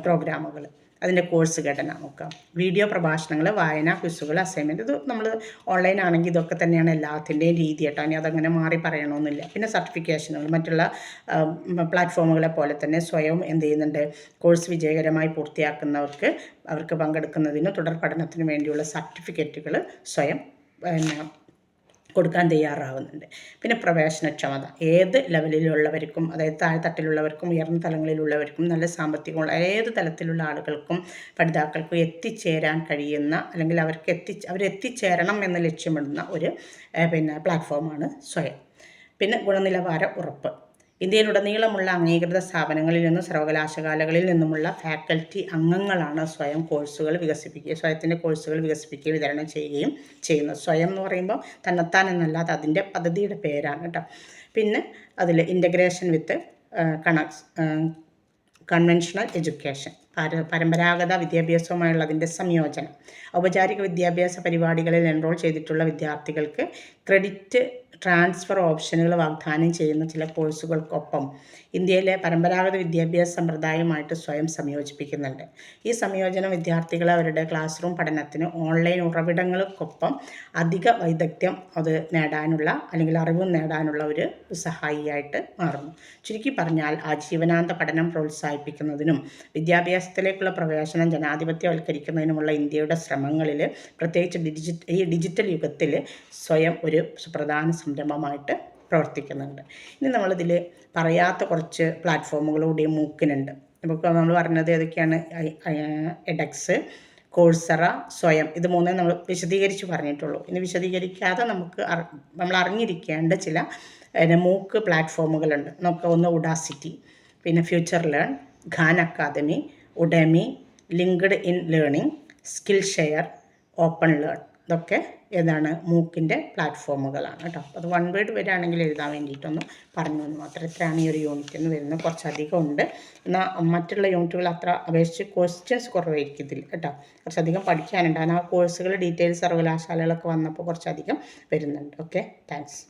പ്രോഗ്രാമുകൾ. അതിൻ്റെ കോഴ്സ് ഘടന നോക്കാം. വീഡിയോ പ്രഭാഷണങ്ങൾ, വായന, ക്വിസുകൾ, അസൈൻമെൻറ്റ്. ഇത് നമ്മൾ ഓൺലൈൻ ആണെങ്കിൽ ഇതൊക്കെ തന്നെയാണ് എല്ലാത്തിൻ്റെയും രീതി കേട്ടോ. ഇനി അതങ്ങനെ മാറി പറയണമെന്നില്ല. പിന്നെ സർട്ടിഫിക്കേഷനുകൾ, മറ്റുള്ള പ്ലാറ്റ്ഫോമുകളെ പോലെ തന്നെ സ്വയം ചെയ്യുന്നുണ്ട്. കോഴ്സ് വിജയകരമായി പൂർത്തിയാക്കുന്നവർക്ക് അവർക്ക് പങ്കെടുക്കുന്നതിന് തുടർ പഠനത്തിന് വേണ്ടിയുള്ള സർട്ടിഫിക്കറ്റുകൾ സ്വയം കൊടുക്കാൻ തയ്യാറാവുന്നുണ്ട്. പിന്നെ പ്രവേശനക്ഷമത ഏത് ലെവലിലുള്ളവർക്കും, അതായത് താഴെത്തട്ടിലുള്ളവർക്കും ഉയർന്ന തലങ്ങളിലുള്ളവർക്കും നല്ല സാമ്പത്തികമുള്ള ഏത് തലത്തിലുള്ള ആളുകൾക്കും പഠിതാക്കൾക്കും എത്തിച്ചേരാൻ കഴിയുന്ന, അല്ലെങ്കിൽ അവരെത്തിച്ചേരണം എന്ന് ലക്ഷ്യമിടുന്ന ഒരു പ്ലാറ്റ്ഫോമാണ് സ്വയം. പിന്നെ ഗുണനിലവാര ഉറപ്പ്. ഇന്ത്യയിലുടനീളമുള്ള അംഗീകൃത സ്ഥാപനങ്ങളിൽ നിന്നും സർവകലാശാലകളിൽ നിന്നുമുള്ള ഫാക്കൽറ്റി അംഗങ്ങളാണ് സ്വയത്തിൻ്റെ കോഴ്സുകൾ വികസിപ്പിക്കുകയും വിതരണം ചെയ്യുകയും ചെയ്യുന്നത്. സ്വയം എന്ന് പറയുമ്പോൾ തന്നെത്താൻ എന്നല്ല, അത് അതിൻ്റെ പദ്ധതിയുടെ പേരാണ് കേട്ടോ. പിന്നെ അതിൽ ഇൻ്റഗ്രേഷൻ വിത്ത് കൺവെൻഷണൽ എഡ്യൂക്കേഷൻ, പരമ്പരാഗത വിദ്യാഭ്യാസവുമായുള്ളതിൻ്റെ സംയോജനം. ഔപചാരിക വിദ്യാഭ്യാസ പരിപാടികളിൽ എൻറോൾ ചെയ്തിട്ടുള്ള വിദ്യാർത്ഥികൾക്ക് ക്രെഡിറ്റ് ട്രാൻസ്ഫർ ഓപ്ഷനുകൾ വാഗ്ദാനം ചെയ്യുന്ന ചില കോഴ്സുകൾക്കൊപ്പം ഇന്ത്യയിലെ പരമ്പരാഗത വിദ്യാഭ്യാസ സമ്പ്രദായവുമായിട്ട് സ്വയം സംയോജിപ്പിക്കുന്നുണ്ട്. ഈ സംയോജനം വിദ്യാർത്ഥികളെ അവരുടെ ക്ലാസ് റൂം പഠനത്തിന് ഓൺലൈൻ ഉറവിടങ്ങൾക്കൊപ്പം അധിക വൈദഗ്ധ്യം അത് നേടാനുള്ള, അല്ലെങ്കിൽ അറിവ് നേടാനുള്ള ഒരു സഹായിയായിട്ട് മാറുന്നു. ചുരുക്കി പറഞ്ഞാൽ ആജീവനാന്ത പഠനം പ്രോത്സാഹിപ്പിക്കുന്നതിനും വിദ്യാഭ്യാസത്തിലേക്കുള്ള പ്രവേശനം ജനാധിപത്യവൽക്കരിക്കുന്നതിനുമുള്ള ഇന്ത്യയുടെ ശ്രമങ്ങളിൽ, പ്രത്യേകിച്ച് ഈ ഡിജിറ്റൽ യുഗത്തിൽ സ്വയം ഒരു സുപ്രധാന സംരംഭമായിട്ട് പ്രവർത്തിക്കുന്നുണ്ട്. ഇനി നമ്മളിതിൽ പറയാത്ത കുറച്ച് പ്ലാറ്റ്ഫോമുകളൂടെ മൂക്കിനുണ്ട്. ഇപ്പോൾ നമ്മൾ പറഞ്ഞത് ഏതൊക്കെയാണ്? എഡെക്സ്, കോഴ്സറ, സ്വയം, ഇത് മൂന്നേ നമ്മൾ വിശദീകരിച്ച് പറഞ്ഞിട്ടുള്ളൂ. ഇനി വിശദീകരിക്കാതെ നമ്മൾ അറിഞ്ഞിരിക്കേണ്ട ചില മൂക്ക് പ്ലാറ്റ്ഫോമുകളുണ്ട്. നമുക്ക് ഒന്ന് ഉഡാസിറ്റി, പിന്നെ FutureLearn, Khan Academy, Udemy, LinkedIn Learning, Skillshare, OpenLearn. ഇതൊക്കെ ഏതാണ്? മൂക്കിൻ്റെ പ്ലാറ്റ്ഫോമുകളാണ് കേട്ടോ. അത് വൺ വേർഡ് വരികയാണെങ്കിൽ എഴുതാൻ വേണ്ടിയിട്ടൊന്ന് പറഞ്ഞു എന്ന് മാത്രം. ഇത്രയാണ് ഈ ഒരു യൂണിറ്റിൽ നിന്ന് വരുന്നത്. കുറച്ചധികം ഉണ്ട്. എന്നാൽ മറ്റുള്ള യൂണിറ്റുകൾ അത്ര അപേക്ഷിച്ച് ക്വസ്റ്റ്യൻസ് കുറവായിരിക്കും ഇതിൽ കേട്ടോ. കുറച്ചധികം പഠിക്കാനുണ്ട്. ആ കോഴ്സുകൾ ഡീറ്റെയിൽസ് സർവകലാശാലകളൊക്കെ വന്നപ്പോൾ കുറച്ചധികം വരുന്നുണ്ട്. Okay, thanks.